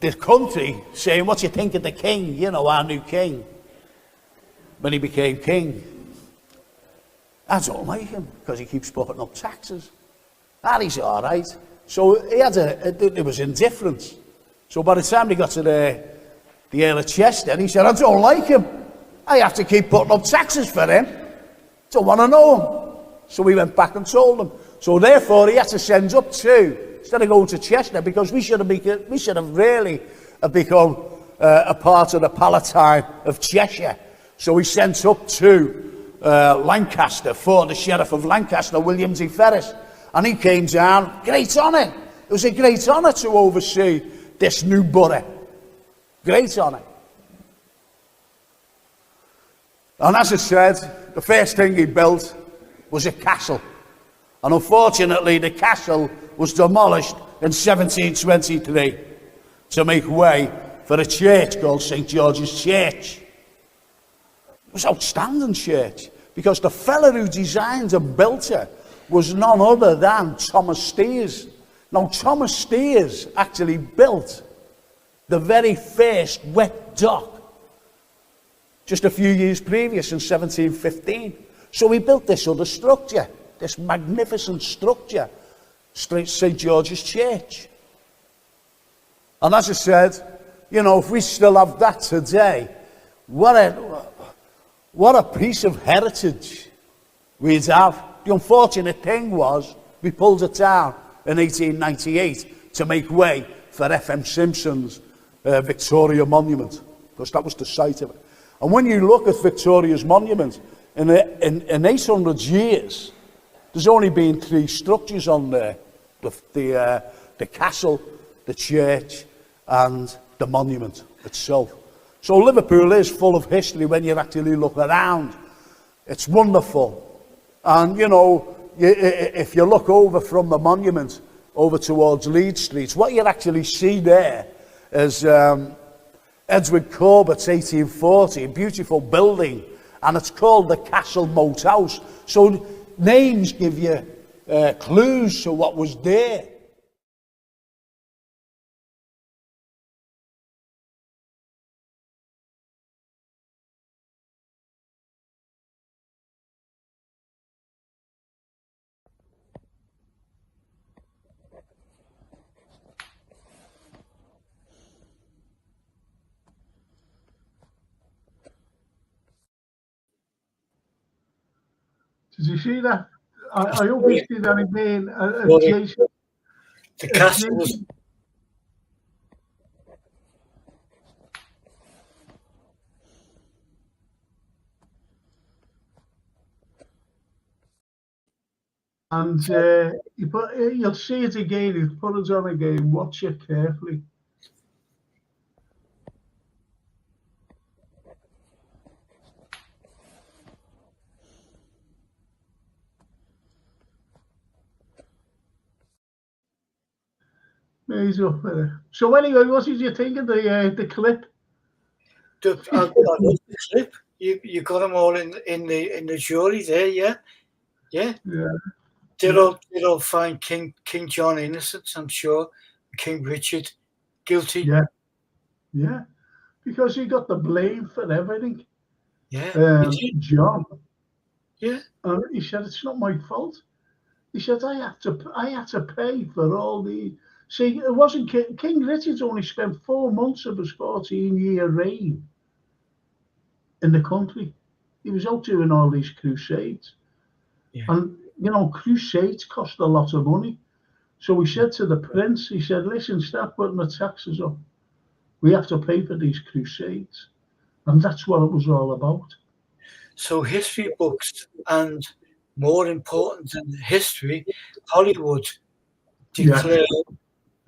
the country saying, what do you think of the king, you know, our new king, when he became king, I don't like him because he keeps putting up taxes. And he's all right. So he had there was indifference. So by the time they got to the Earl of Chester, he said, I don't like him. I have to keep putting up taxes for him. Don't want to know him. So we went back and told him. So therefore he had to send up to, instead of going to Chester, because we should have really become a part of the Palatine of Cheshire. So we sent up to Lancaster for the Sheriff of Lancaster, William D. Ferris. And he came down, great honour. It was a great honour to oversee this new borough. Great honour. And as I said, the first thing he built was a castle. And unfortunately, the castle was demolished in 1723 to make way for a church called St. George's Church. It was an outstanding church because the fella who designed and built it was none other than Thomas Steers. Now, Thomas Steers actually built the very first wet dock just a few years previous in 1715. So he built this other structure, this magnificent structure, St. George's Church. And as I said, you know, if we still have that today, what a piece of heritage we'd have. The unfortunate thing was, We pulled it down in 1898 to make way for FM Simpson's Victoria Monument, because that was the site of it. And when you look at Victoria's monument, in 800 years, there's only been 3 structures on there: the castle, the church, and the monument itself. So Liverpool is full of history when you actually look around. It's wonderful. And, you know, if you look over from the monument over towards Leeds Street, what you actually see there is Edward Corbett's 1840, a beautiful building, and it's called the Castle Moat House. So names give you clues to what was there. Did you see that? I hope you see that again. Jason. The castle was. And you'll see it again. He's put it on again. Watch it carefully. He's up there. So anyway, what did you think of the clip? I love the clip. You got them all in the jury there, yeah. Yeah. They'll find King John innocent, I'm sure. King Richard guilty. Yeah. Because he got the blame for everything. Yeah. John. Yeah. He said, it's not my fault. He said, I had to pay for all the. See, it wasn't King Richard's only spent 4 months of his 14-year reign in the country. He was out doing all these crusades. Yeah. And, you know, crusades cost a lot of money. So he said to the prince, he said, listen, stop putting the taxes up. We have to pay for these crusades. And that's what it was all about. So history books, and more important than history, Hollywood declared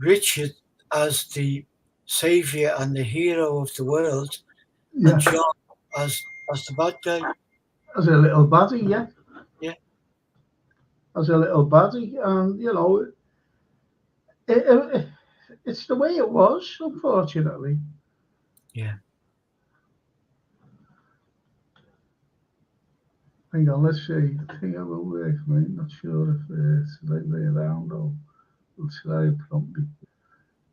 Richard as the savior and the hero of the world, and John as the bad guy. As a little baddie, yeah. Yeah. As a little baddie, and you know, it's the way it was, unfortunately. Yeah. Hang on, let's see. I think it will work, mate. Not sure if it's the right way around or we'll try it promptly.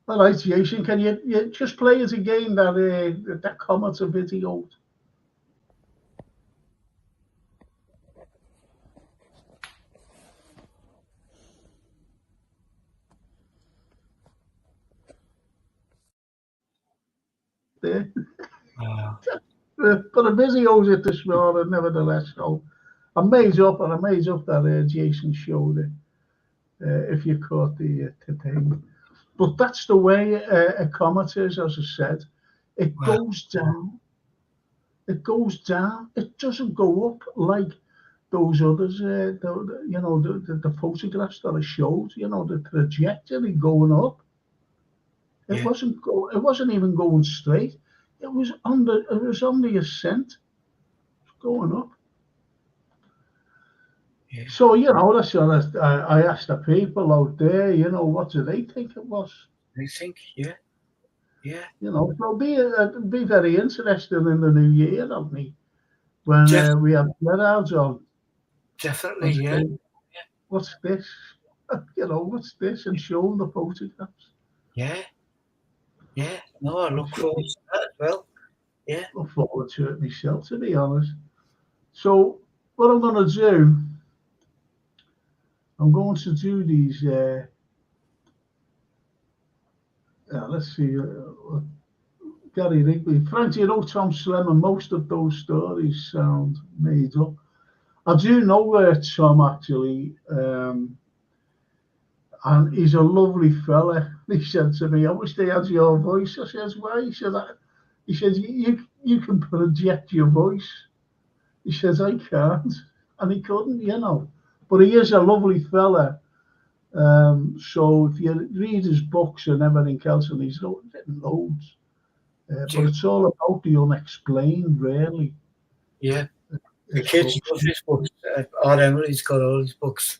All right, Jason, can you just play us again that commenter video? There. Wow. But the videos at this morning, nevertheless. So I made up that Jason showed it. If you caught the thing. But that's the way a comet is, as I said. It goes down. It goes down. It doesn't go up like those others. The photographs that I showed. You know, the trajectory going up. It wasn't even going straight. It was on the ascent. It's going up. Yeah. So, you know, that's what I asked the people out there, you know, what do they think it was? I think, yeah. You know, so be very interesting in the new year, don't we? When we have Gerards on. Definitely, yeah. What's this? You know, what's this? And show them the photographs. Yeah. No, I look forward to that as well. Yeah. I look forward to it myself, to be honest. So, what I'm going to do, I'm going to do these. Let's see. Gary Rigby, Frank, you know Tom Slim, and most of those stories sound made up. I do know Tom actually. And he's a lovely fella. He said to me, "I wish they had your voice." I says, "Why?" He said, you can project your voice." He says, "I can't." And he couldn't, you know. But he is a lovely fella. So if you read his books and everything else, and he's written loads. But it's all about the unexplained, really. Yeah. The His kids books. love his books. Our Emily's got all his books.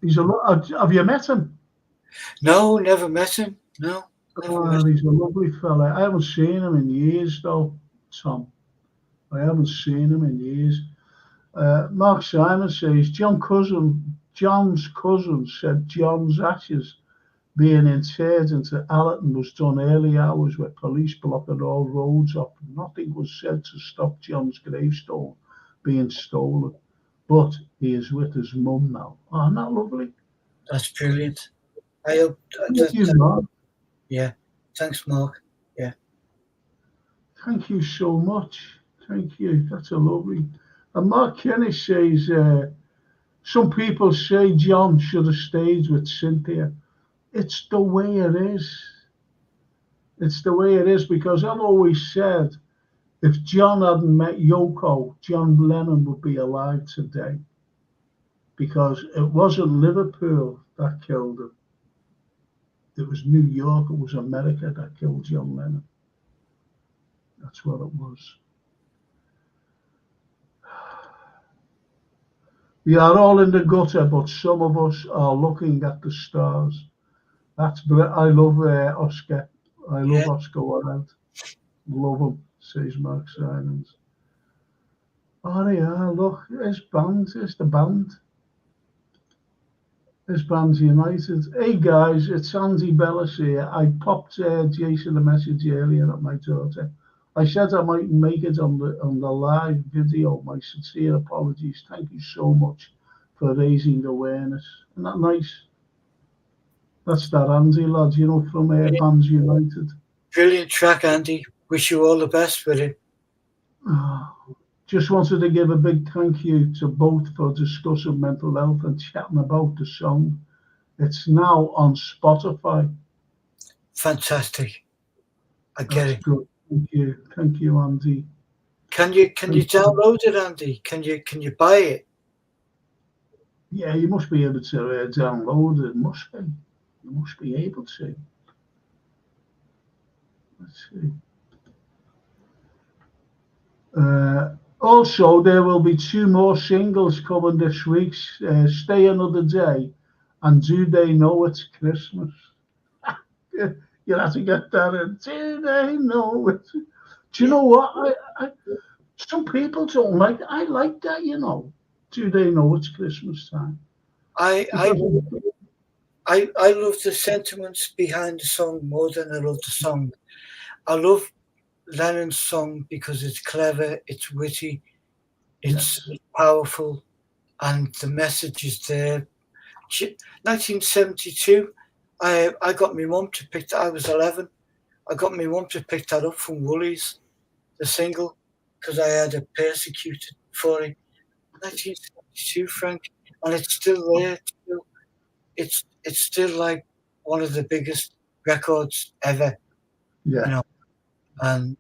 He's a lot. Have you met him? No, never met him. No. He's a lovely fella. I haven't seen him in years, though, Tom. I haven't seen him in years. Mark Simon says John's cousin said John's ashes being interred into Allerton was done early hours with police blocking all roads up. Nothing was said to stop John's gravestone being stolen, but he is with his mum now. Oh, isn't that lovely? That's brilliant. I hope. Thank you, Mark. Yeah. Thanks, Mark. Yeah. Thank you so much. Thank you. That's a lovely. And Mark Kenny says, some people say John should have stayed with Cynthia. It's the way it is. It's the way it is, because I've always said if John hadn't met Yoko, John Lennon would be alive today. Because it wasn't Liverpool that killed him. It was New York, it was America that killed John Lennon. That's what it was. We are all in the gutter, but some of us are looking at the stars. I love Oscar. I love Oscar Wilde. Love him, says Mark Simons. Oh yeah, look, there's the band. This band's United. Hey guys, it's Andy Bellis here. I popped Jason a message earlier at my daughter. I said I mightn't make it on the live video. My sincere apologies. Thank you so much for raising awareness. Isn't that nice? That's that Andy lad, you know, from Bands United. Brilliant track, Andy. Wish you all the best with it. Just wanted to give a big thank you to both for discussing mental health and chatting about the song. It's now on Spotify. Fantastic. I get it. Good. Thank you, Andy. Can you download it, Andy? Can you buy it? Yeah, you must be able to download it. Must be. You must be able to. Let's see. Also, there will be 2 more singles coming this week. Stay Another Day and Do They Know It's Christmas? You have to get that in. Do they know it? Do you know what? Some people don't like it. I like that, you know. Do they know it's Christmas time? I love the sentiments behind the song more than I love the song. I love Lennon's song because it's clever, it's witty, it's powerful, and the message is there. 1972, I got my mum to pick that. I was 11. I got my mum to pick that up from Woolies, the single, because I had it persecuted for it. 1972, Frank, and it's still there. It's still like one of the biggest records ever. Yeah. You know, and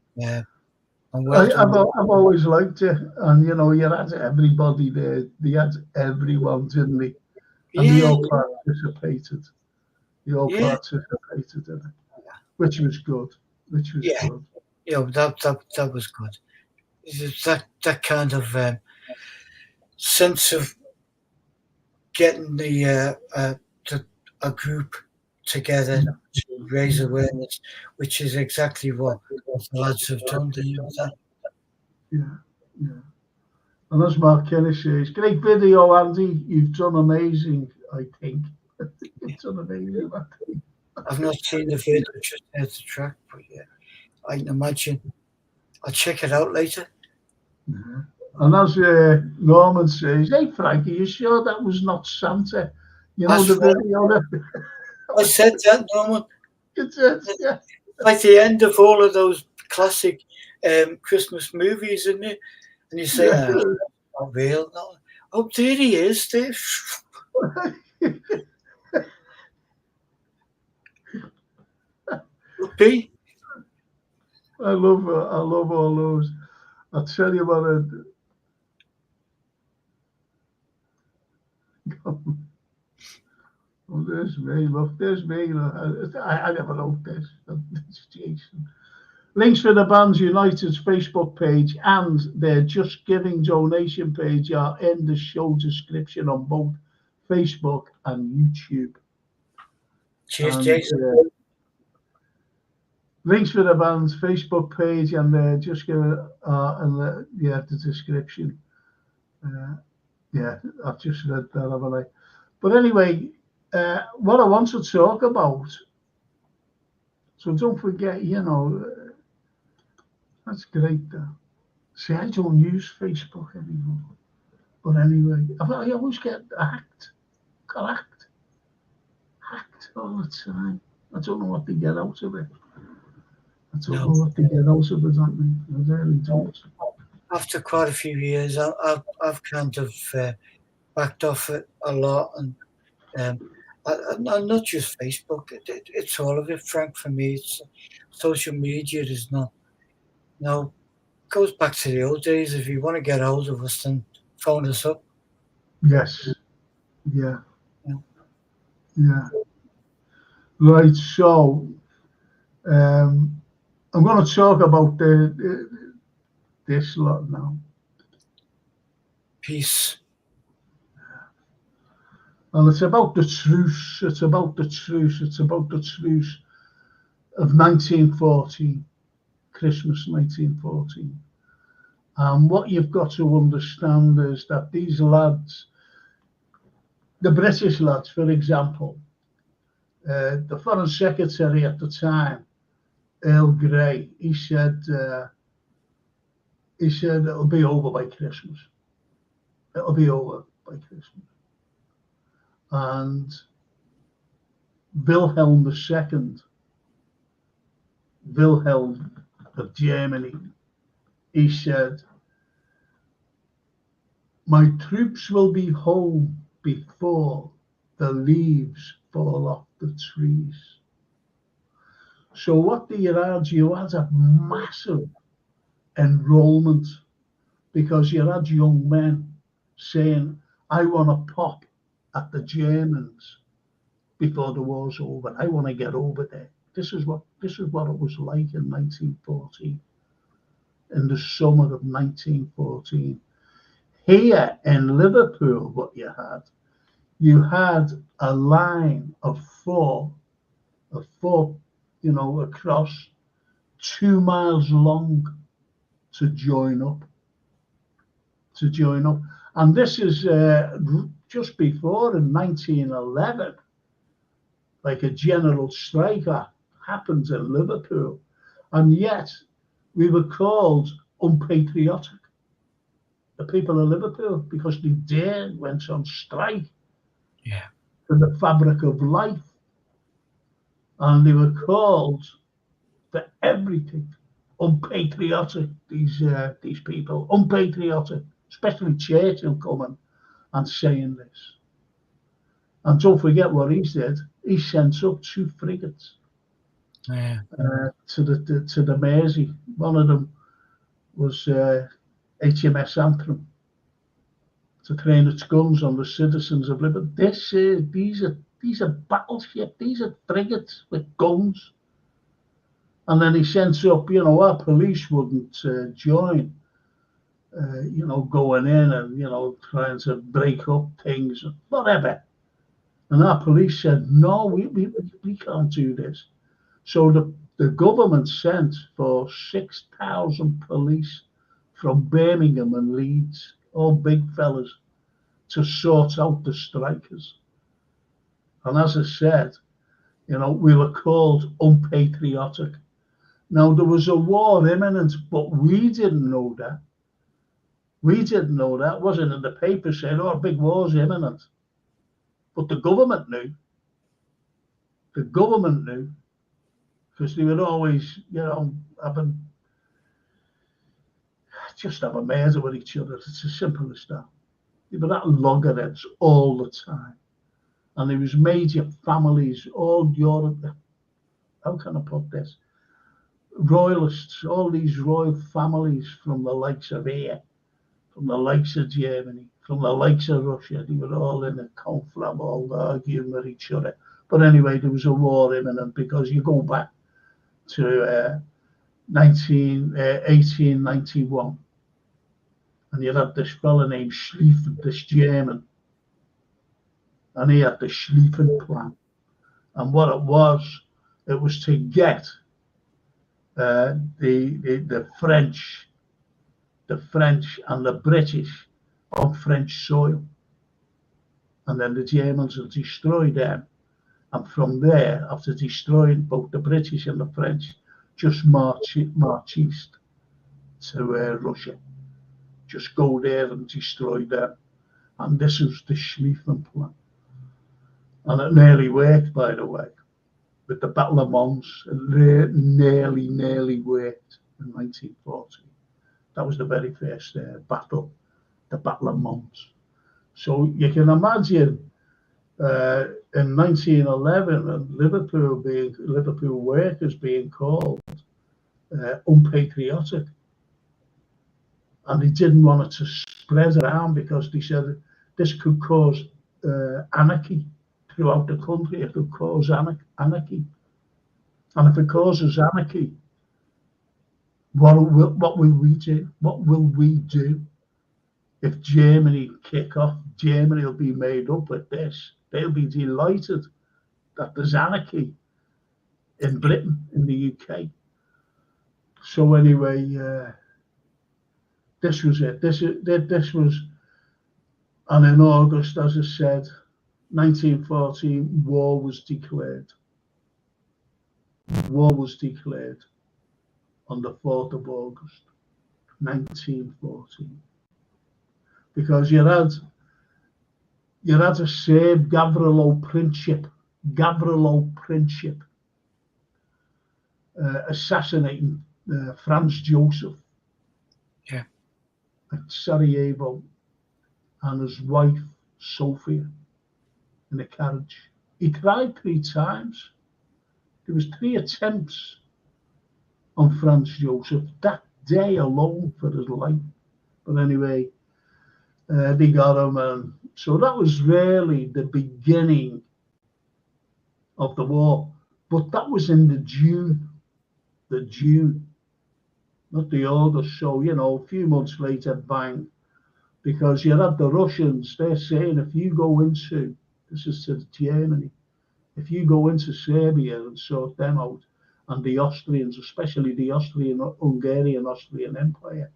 I've always liked it, and you know, you had everybody there. They had everyone, didn't they? And they all participated. They all participated in it, which was good. Which was good. You know, that was good. That kind of sense of getting a group together to raise awareness, which is exactly what the lads have done. Yeah. And as Mark Kenny says, great video, Andy. You've done amazing, I think. You've done amazing, I think. I've not seen the video, just heard the track, but yeah, I can imagine. I'll check it out later. Yeah. And as Norman says, hey Frank, are you sure that was not Santa? You know, the video. I said that, Norman. It's yeah. Like the end of all of those classic Christmas movies, isn't it? And you say, not real. No. Oh, there he is, Dave. Be. I love all those. I'll tell you what. Oh, there's me. Look, there's me. Look. I never wrote this. It's Jason. Links for the Bands United's Facebook page and their Just Giving donation page are in the show description on both Facebook and YouTube. Cheers, And, Jason. links for the band's Facebook page and Just Giving and the description. Yeah, I've just read that, haven't I? But anyway, what I want to talk about. So don't forget, that's great. See, I don't use Facebook anymore. But anyway, I always get hacked all the time. I don't know what to get out of it. I don't know what to get out of it, I really don't. After quite a few years, I've kind of backed off it a lot, and not just Facebook. It's all of it, Frank. For me, it's social media is not. No, goes back to the old days. If you want to get hold of us, then phone us up. Yes. Yeah. Right. So, I'm going to talk about this lot now. Peace. And it's about the truce. It's about the truce of 1914, Christmas 1914. And what you've got to understand is that these lads, the British lads, for example, the Foreign Secretary at the time, Earl Grey, he said it'll be over by Christmas. It'll be over by Christmas. And Wilhelm II, Wilhelm of Germany, he said, my troops will be home before the leaves fall off the trees. So what do you had? You had a massive enrollment because you had young men saying, I want to pop at the Germans before the war's over. I want to get over there. This is what it was like in 1914, in the summer of 1914. Here in Liverpool, what you had a line of four, across 2 miles long to join up. And this is just before in 1911, like a general strike happened in Liverpool. And yet we were called unpatriotic, the people of Liverpool, because they went on strike for the fabric of life. And they were called for everything unpatriotic, these people, unpatriotic, especially Churchill coming and saying this. And don't forget what he said. He sent up 2 frigates to the Mersey. One of them was HMS Antrim to train its guns on the citizens of Liverpool. These are battleships. These are frigates with guns. And then he sent up, our police wouldn't join, going in and, trying to break up things, whatever. And our police said, no, we can't do this. So the government sent for 6,000 police from Birmingham and Leeds, all big fellas, to sort out the strikers. And as I said, we were called unpatriotic. Now, there was a war imminent, but we didn't know that. It wasn't in the paper saying, a big war's imminent. But the government knew. Because they would always, having murder with each other. It's as simple as that. They were at loggerheads all the time. And there was major families, all Europe, how can I put this? Royalists, all these royal families from the likes of here, from the likes of Germany, from the likes of Russia, they were all in a conflab, all arguing with each other. But anyway, there was a war imminent because you go back to 1891, and you had this fella named Schlieffen, this German, and he had the Schlieffen plan. And what it was to get the French and the British on French soil, and then the Germans would destroy them, and from there, after destroying both the British and the French, just march east to Russia, just go there and destroy them. And this was the Schlieffen plan, and it nearly worked, by the way. With the Battle of Mons, it nearly worked in 1940. That was the very first battle, the Battle of Mons. So you can imagine in 1911, and Liverpool workers being called unpatriotic, and they didn't want it to spread around because they said this could cause anarchy throughout the country. It could cause anarchy, and if it causes anarchy, what will we do? What will we do if Germany kick off? Germany will be made up with this. They'll be delighted that there's anarchy in Britain, in the UK. So anyway, this was it. This was, and in August, as I said, 1914, war was declared. War was declared on the 4th of August, 1914, because you had a Serb, Gavrilo Princip, assassinating Franz Joseph at Sarajevo, and his wife Sophia in a carriage. He tried 3 times. There was 3 attempts on Franz Joseph that day alone for his life. But anyway, they got him, and so that was really the beginning of the war. But that was in the June, not the August. So, a few months later, bang, because you had the Russians, they're saying if you go into, this is to Germany, if you go into Serbia and sort them out, and the Austrians, especially the Hungarian Austrian Empire,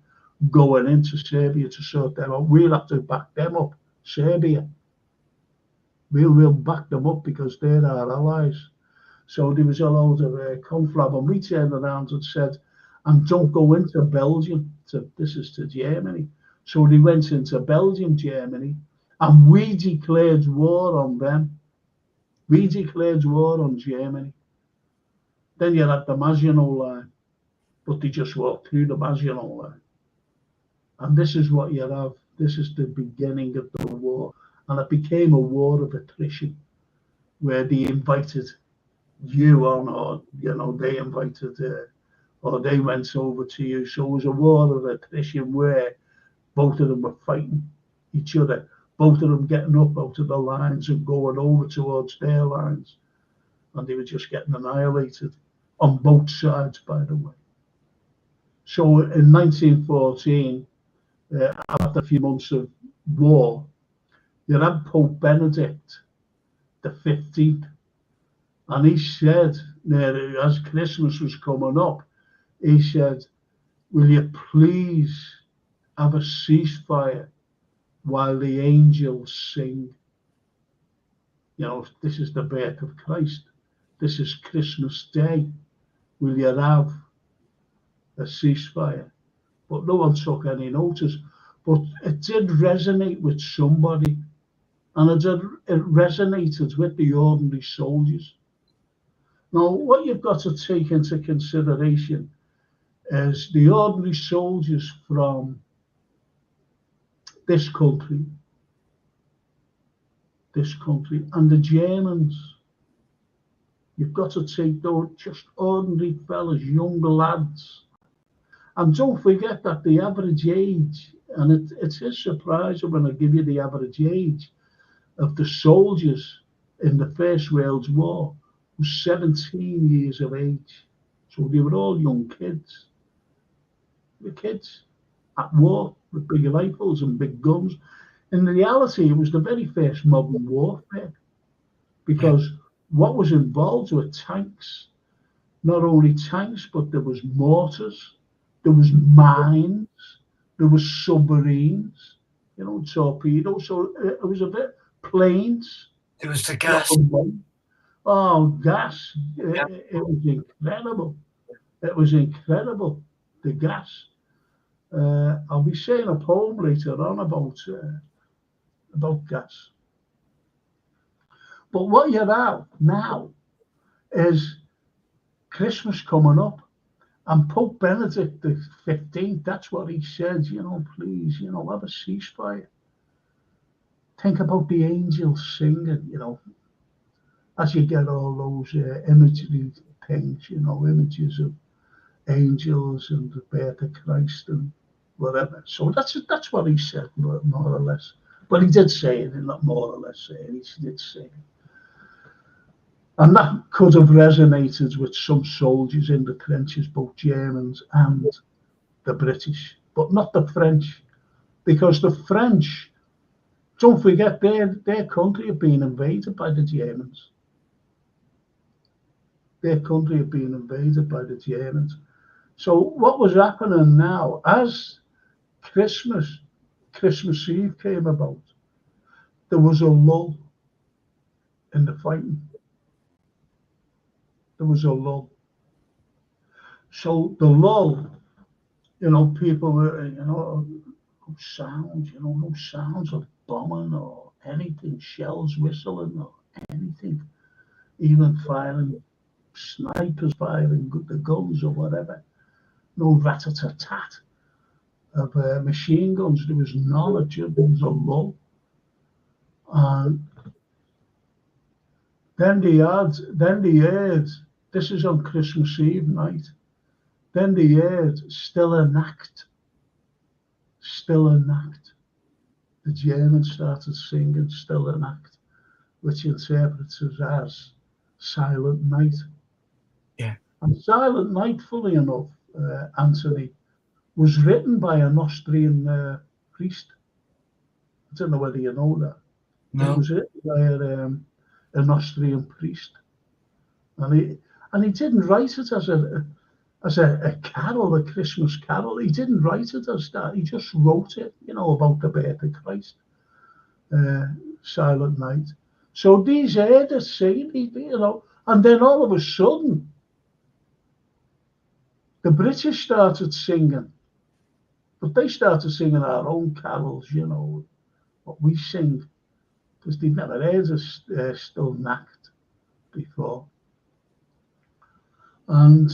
going into Serbia to sort them out, we'll have to back them up, Serbia. We'll back them up because they're our allies. So there was a load of conflab, and we turned around and said, and don't go into Belgium, this is to Germany. So they went into Belgium, Germany, and we declared war on them. We declared war on Germany. Then you had the Maginot Line, but they just walked through the Maginot Line. And this is what you have. This is the beginning of the war. And it became a war of attrition, where they invited you on, or, they invited, or they went over to you. So it was a war of attrition where both of them were fighting each other. Both of them getting up out of the lines and going over towards their lines. And they were just getting annihilated on both sides, by the way. So in 1914, after a few months of war, you had Pope Benedict the 15th, and he said, as Christmas was coming up, he said, will you please have a ceasefire while the angels sing? This is the birth of Christ. This is Christmas Day. Will you have a ceasefire? But no one took any notice. But it did resonate with somebody, and it resonated with the ordinary soldiers. Now, what you've got to take into consideration is the ordinary soldiers from this country, and the Germans You've got to take those just ordinary fellas, younger lads. And don't forget that the average age, and it is surprising when I give you the average age of the soldiers in the First World War was 17 years of age. So they were all young kids. The kids at war with big rifles and big guns. In reality, it was the very first modern warfare, because what was involved were tanks. Not only tanks, but there was mortars, there was mines, there was submarines, torpedoes. So it was a bit planes. It was the gas. Oh, gas! It was incredible. It was incredible. The gas. I'll be saying a poem later on about gas. But what you have now is Christmas coming up, and Pope Benedict XV, that's what he said, please, have a ceasefire. Think about the angels singing, as you get all those imagery things, images of angels and the birth of Christ and whatever. So that's what he said, more or less. But he did say it, not more or less say it, he did say it. And that could have resonated with some soldiers in the trenches, both Germans and the British, but not the French, because the French, don't forget, their country had been invaded by the Germans. Their country had been invaded by the Germans. So what was happening now, as Christmas Eve came about, there was a lull in the fighting. There was a lull. So the lull, people were, no sounds of bombing or anything, shells whistling or anything, even firing, snipers firing the guns or whatever. No rat-a-tat-tat of machine guns. There was none. There was a lull. And then they heard, this is on Christmas Eve night, then they heard Stille Nacht. Stille Nacht. The Germans started singing Stille Nacht, which interprets as Silent Night. Yeah. And Silent Night, fully enough, Anthony, was written by an Austrian priest. I don't know whether you know that. No. It was written by an Austrian priest, and he didn't write it as a carol, a Christmas carol. He didn't write it as that. He just wrote it, about the birth of Christ, Silent Night. So these heard it singing, and then all of a sudden, the British started singing, but they started singing our own carols, what we sing, because they'd never heard of Stille Nacht before. And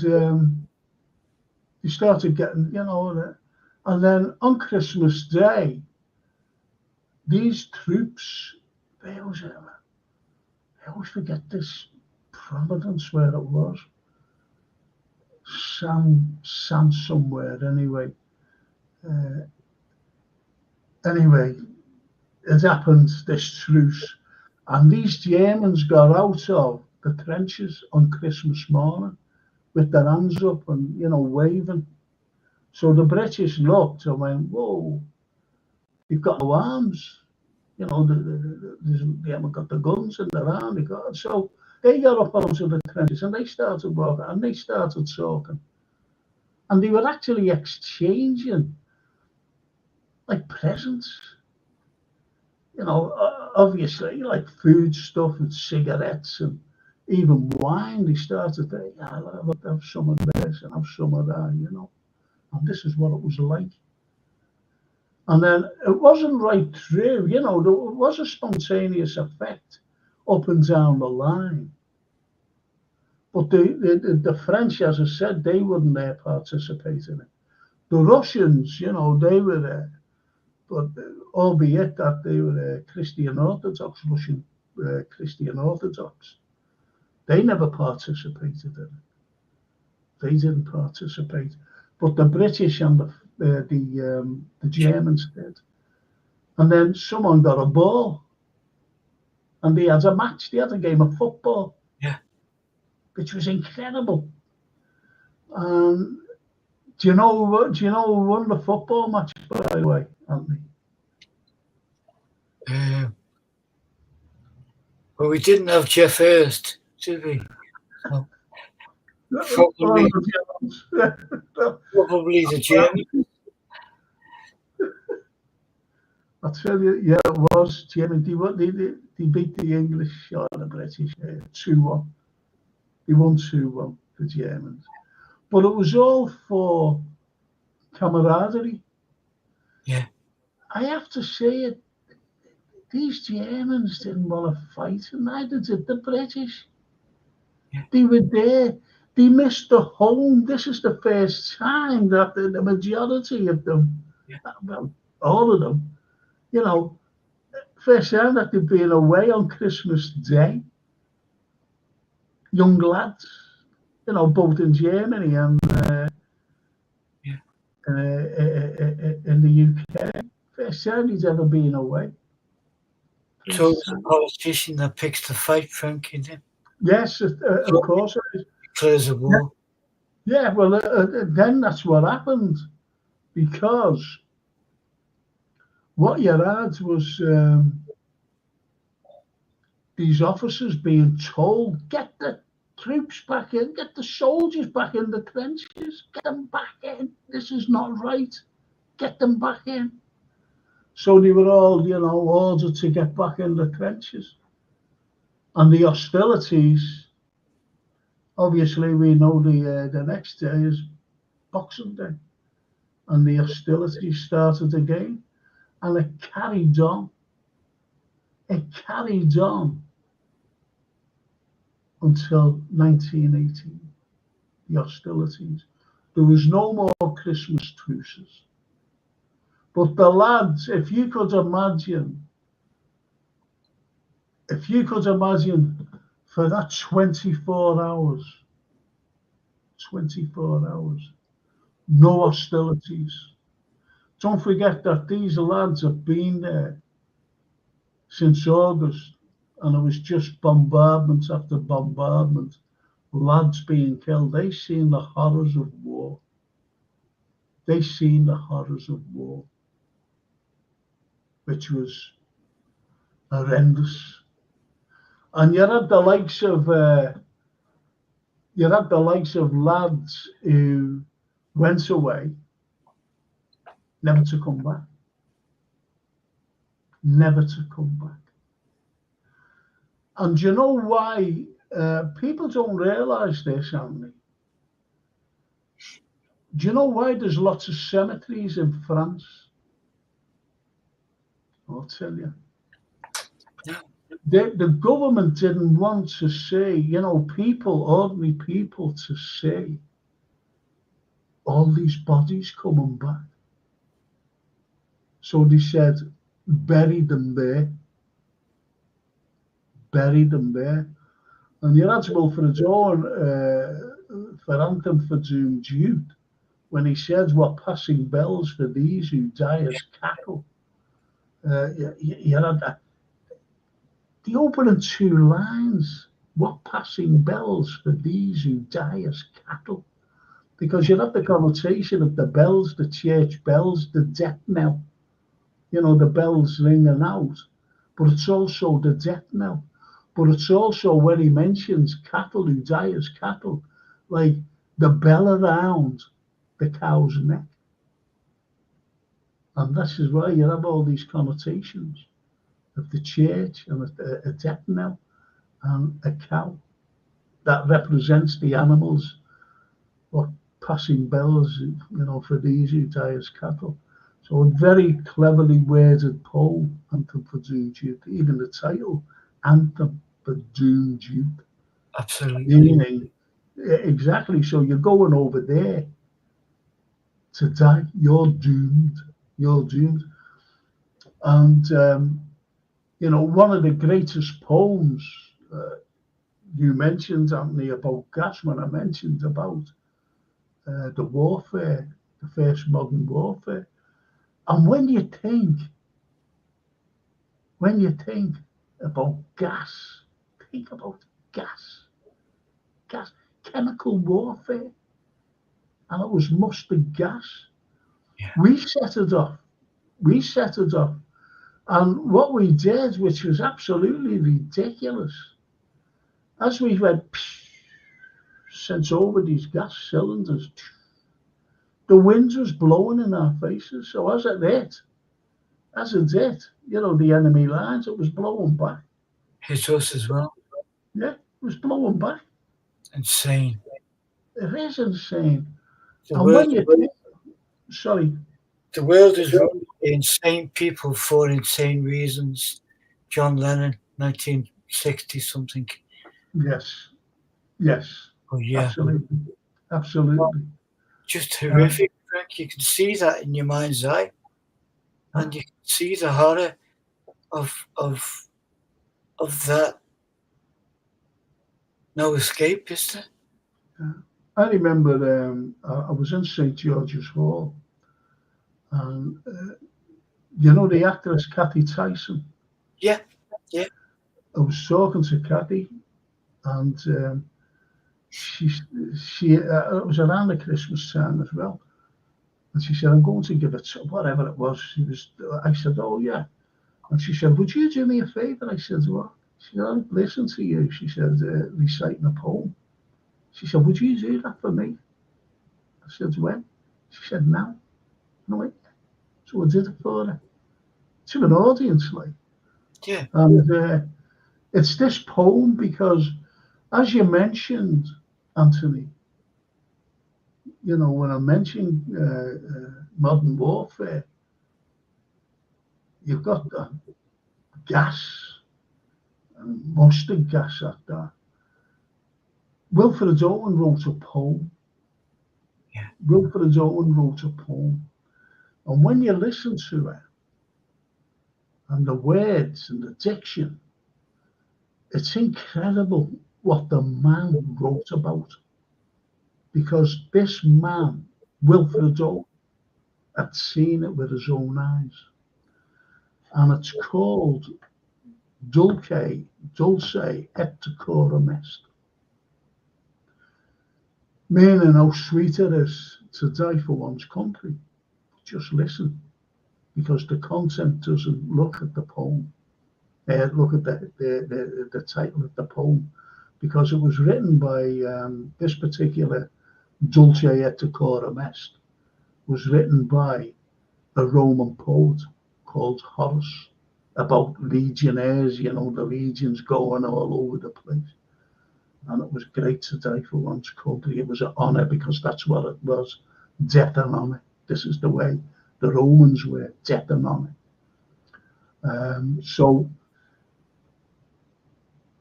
they started getting, and then on Christmas Day, these troops, I always forget this Providence where it was, Sam somewhere anyway. It happened, this truce, and these Germans got out of the trenches on Christmas morning with their hands up and, waving. So the British looked and went, whoa, they've got no arms. They haven't got the guns in their arm. So they got up onto the trenches and they started walking and they started talking. And they were actually exchanging like presents. Obviously, like food stuff and cigarettes and even wine. They started to have some of this and have some of that, and this is what it was like. And then it wasn't right through, there was a spontaneous effect up and down the line. But the French, as I said, they wouldn't participate in it. The Russians, they were there. But albeit that they were Christian Orthodox, Russian Christian Orthodox. They never participated in it. They didn't participate, but the British and the Germans did. And then someone got a ball, and they had a match. They had a game of football, Yeah. which was incredible. Do you know who won the football match, by the way, Anthony? Well, we didn't have Jeff Hurst, did we? No. Probably the Germans. I'll tell you, yeah, it was Germany. They beat the English or the British 2-1. They won 2-1, the Germans. But it was all for camaraderie. Yeah. I have to say it. These Germans didn't want to fight, and neither did the British. Yeah. They were there. They missed the home. This is the first time that the majority of them, well, all of them, you know, first time that they've been away on Christmas Day. Young lads, you know, both in Germany and in the UK. First time he's ever been away. So it's a politician that picks the fight, Frank, isn't it? Yes, of course it is. Declares a war. Yeah, well, then that's what happened, because what you had was these officers being told, get the troops back in, get the soldiers back in the trenches, get them back in. This is not right. Get them back in. So they were all, you know, ordered to get back in the trenches. And the hostilities, obviously, we know the next day is Boxing Day. And the hostilities started again. And it carried on. It carried on until 1918, the hostilities. There was no more Christmas truces. But the lads, if you could imagine for that 24 hours, no hostilities. Don't forget that these lads have been there since August, and it was just bombardment after bombardment, lads being killed. They've seen the horrors of war. Which was horrendous. And you had the likes of lads who went away, never to come back. And you know why? People don't realise this, Andy. Do you know why there's lots of cemeteries in France? I'll tell you. The government didn't want to see, you know, ordinary people, to see all these bodies coming back. So they said, bury them there. And you're answerable for his own, for Anthem for Doom Jude, when he says, what passing bells for these who die as cattle. You had that. The opening two lines, what passing bells for these who die as cattle. Because you have the connotation of the bells, the church bells, the death knell. You know, the bells ringing out. But it's also the death knell. But it's also when he mentions cattle who die as cattle, like the bell around the cow's neck. And this is why you have all these connotations of the church and a death knell and a cow that represents the animals, or passing bells, you know, for these who die as cattle. So a very cleverly worded poem, Anthem for Doom Jude, even the title, Anthem for Doom Jude. Absolutely. Meaning, exactly, so you're going over there to die, you're doomed. And, you know, one of the greatest poems, you mentioned, Anthony, about gas when I mentioned about the warfare, the first modern warfare. And when you think about gas, think about gas, chemical warfare, and it was mustard gas. Yeah. We set it off. And what we did, which was absolutely ridiculous, as we went sent over these gas cylinders, the wind was blowing in our faces. So as it hit, the enemy lines, it was blowing back. Hit us as well. Yeah, it was blowing back. Insane. It is insane. The And world, when you sorry, the world is run by insane people for insane reasons. John Lennon, 1960 something. yes, Oh yeah, absolutely. just horrific. Frank. You can see that in your mind's eye, and you can see the horror of that. No escape, is there? I remember I was in St George's Hall, and the actress Kathy Tyson. Yeah. I was talking to Kathy, and it was around the Christmas time as well, and she said, "I'm going to give it whatever it was." I said, "Oh yeah," and she said, "Would you do me a favour?" I said, "What?" She said, "I'd listen to you." She said, "Reciting a poem." She said, "Would you do that for me?" I said, "When?" She said, "Now." And I went, so I did it for her. To an audience, like. Yeah. And it's this poem because, as you mentioned, Anthony, when I mentioned modern warfare, you've got gas, mustard gas at that. Wilfred Owen wrote a poem. Yeah. Wilfred Owen wrote a poem. And when you listen to it, and the words and the diction, it's incredible what the man wrote about. Because this man, Wilfred Owen, had seen it with his own eyes. And it's called Dulce et decorum est. Meaning how sweet it is to die for one's country. Just listen, because the content doesn't look at the poem. Look at the title of the poem, because it was written by this particular Dulce et decorum est was written by a Roman poet called Horace about legionnaires, the legions going all over the place. And it was great to die for one's country. It was an honour, because that's what it was, death and honour. This is the way the Romans were, death and honour. So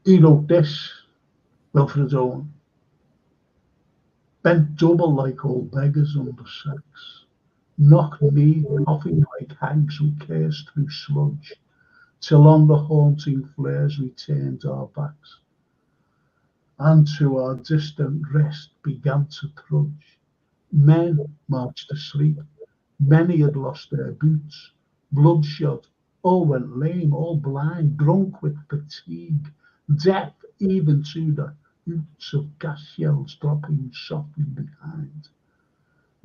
he wrote this, Wilfred Owen: bent double like old beggars under sacks, knock me coughing like hags who curse through sludge, till on the haunting flares we turned our backs, and to our distant rest began to trudge. Men marched asleep, many had lost their boots, bloodshot, all went lame, all blind, drunk with fatigue, deaf even to the hoots of gas shells dropping softly behind.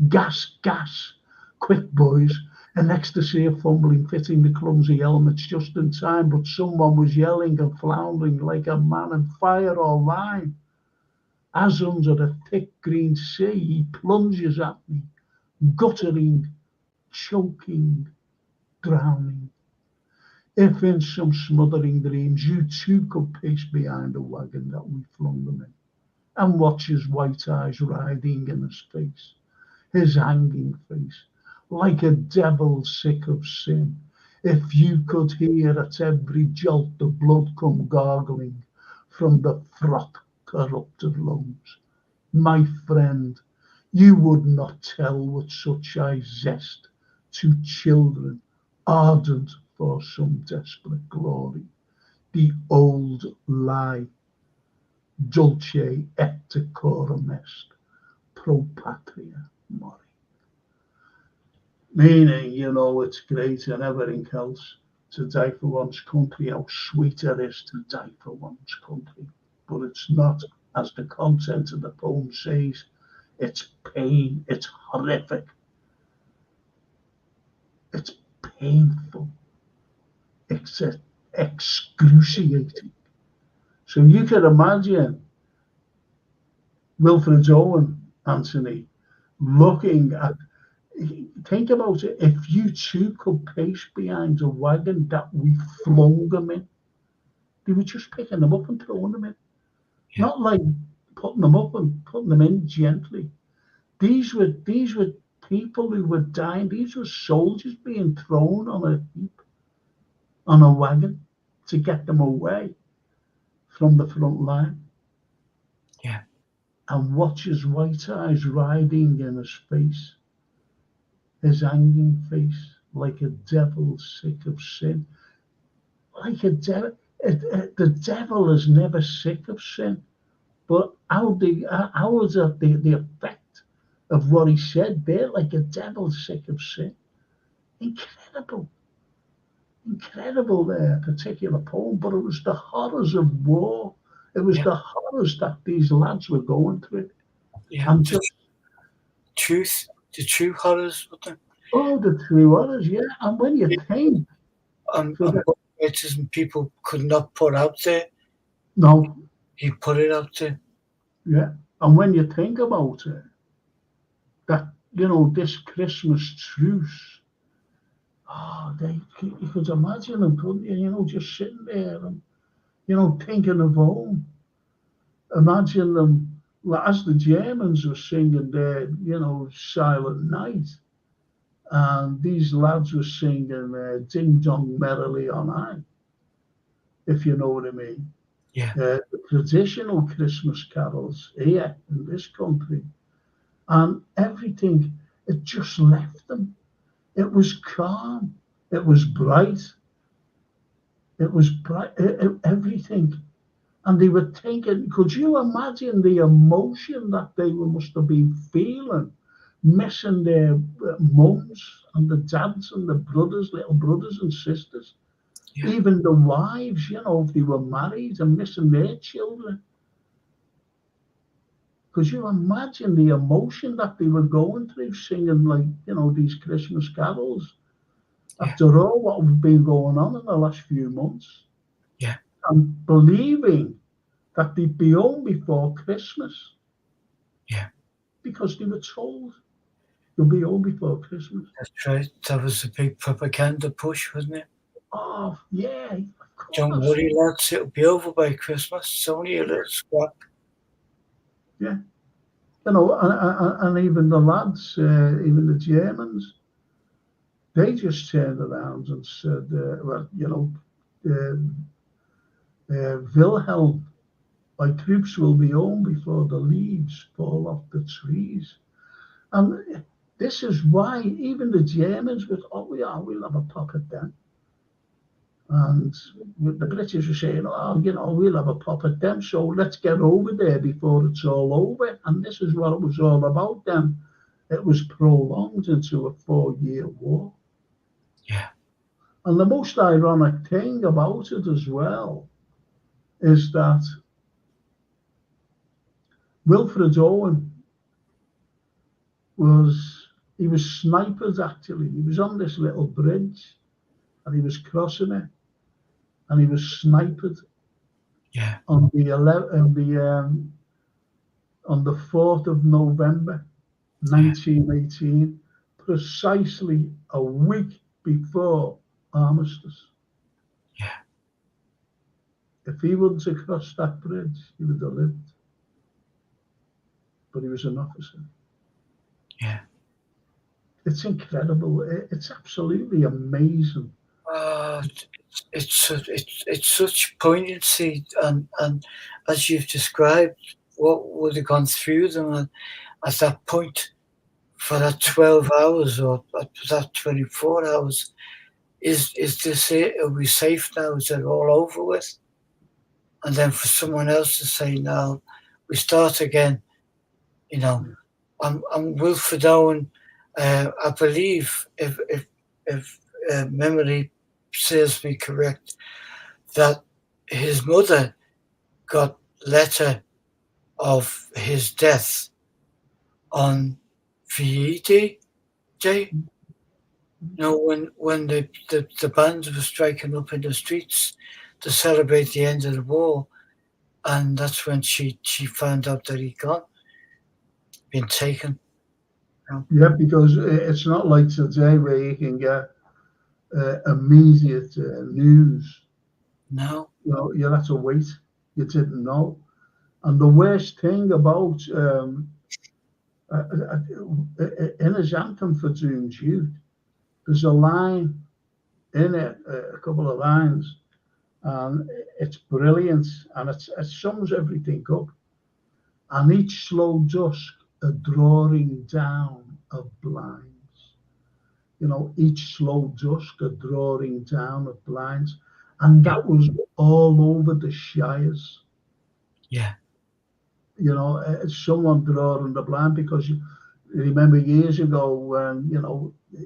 Gas, gas, quick boys, an ecstasy of fumbling, fitting the clumsy helmets just in time, but someone was yelling and floundering like a man in fire or lime. As under a thick green sea, he plunges at me, guttering, choking, drowning. If in some smothering dreams you too could pace behind the wagon that we flung them in, and watch his white eyes writhing in his face, his hanging face, like a devil sick of sin. If you could hear at every jolt the blood come gargling from the froth corrupted lungs, my friend, you would not tell with such a zest to children ardent for some desperate glory the old lie dulce et decorum est pro patria mori. Meaning, you know, it's great and everything else to die for one's country, how sweet it is to die for one's country. But it's not, as the content of the poem says, it's pain, it's horrific, it's painful, it's excruciating. So you can imagine Wilfred Owen, Anthony, looking at, think about it, if you two could pace behind a wagon that we flung them in, they were just picking them up and throwing them in. Yeah. Not like putting them up and putting them in gently. These were people who were dying. These were soldiers being thrown on a heap, on a wagon, to get them away from the front line. Yeah. And watch his white eyes riding in his face, his hanging face, like a devil sick of sin. Like a devil. The devil is never sick of sin. But how is that the effect of what he said there? Like a devil sick of sin. Incredible. Incredible there, particular poem. But it was the horrors of war. It was the horrors that these lads were going through. Yeah. And the true horrors, wasn't it? oh, the true horrors, yeah. And when you think, And writers and people could not put out there. no, He put it out there. yeah. And when you think about it, that, you know, this Christmas truce, you could imagine them, couldn't you? You know, just sitting there and, you know, thinking of home. Imagine them, well, as the Germans were singing their, you know, Silent Night, and these lads were singing Ding Dong Merrily on High, if you know what I mean. Yeah. The traditional Christmas carols here in this country, and everything, it just left them. It was calm, it was bright, everything. And they were thinking, could you imagine the emotion that they must have been feeling, missing their mums and the dads and the brothers, little brothers and sisters, even the wives, you know, if they were married, and missing their children. Could you imagine the emotion that they were going through singing, like, you know, these Christmas carols? After all what had been going on in the last few months. Yeah. And believing that they'd be home before Christmas. Yeah. Because they were told you'll be home before Christmas. That's right. That was a big propaganda push, wasn't it? Oh, yeah. Of course. Don't worry, lads, it'll be over by Christmas. It's only a little scrap. Yeah. You know, and even the lads, even the Germans, they just turned around and said, well, you know, Wilhelm, my troops will be home before the leaves fall off the trees. And this is why even the Germans were, we'll have a pop at them. And the British were saying, you know, we'll have a pop at them, so let's get over there before it's all over. And this is what it was all about then. It was prolonged into a 4-year war. Yeah. And the most ironic thing about it as well is that Wilfred Owen was sniped actually. He was on this little bridge and he was crossing it and he was sniped on the 4th of November 1918, precisely a week before armistice. Yeah. If he wouldn't have crossed that bridge, he would have lived. But he was an officer. Yeah. It's incredible. It's absolutely amazing. It's such poignancy, and as you've described, what would have gone through them at that point for that 12 hours or that 24 hours. Is this it? Are we safe now? Is it all over with? and then for someone else to say, no, we start again, you know. And Wilfred Owen, I believe, if memory serves me correct, that his mother got letter of his death on VE Day. When the bands were striking up in the streets to celebrate the end of the war, and that's when she found out that he'd been taken. Yeah, because it's not like today where you can get immediate news. No. You had to wait. You didn't know. And the worst thing about in his anthem for June Jude, there's a line in it, a couple of lines, and it's brilliant, and it sums everything up. And each slow dusk, a drawing down of blinds. Each slow dusk, a drawing down of blinds. And that was all over the shires. Yeah. Someone drawing the blind, because you remember years ago when,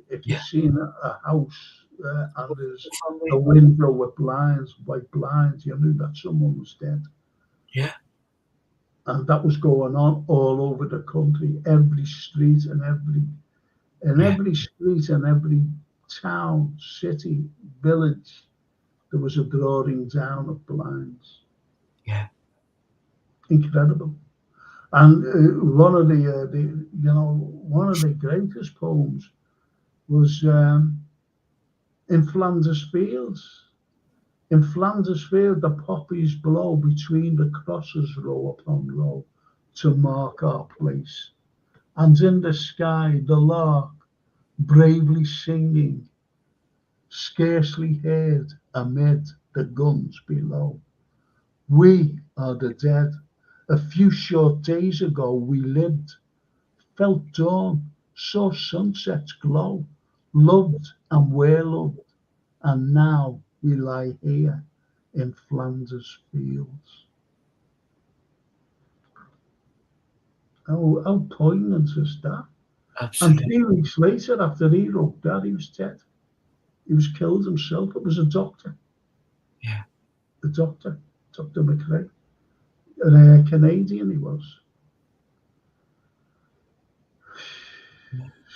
if you've seen a house and there's a window with blinds, white blinds, you knew that someone was dead. Yeah. And that was going on all over the country, every street and every street and every town, city, village, there was a drawing down of blinds. Yeah. Incredible. And one of the greatest poems was in Flanders Fields. In Flanders Field, the poppies blow between the crosses row upon row to mark our place. And in the sky, the lark, bravely singing, scarcely heard amid the guns below. We are the dead. A few short days ago we lived, felt dawn, saw sunsets glow, loved and were loved, and now we lie here in Flanders Fields. How poignant is that? Absolutely. And 3 weeks later, after he wrote that, he was dead. He was killed himself. It was a doctor. Yeah. The doctor, Dr. McRae. A Canadian he was.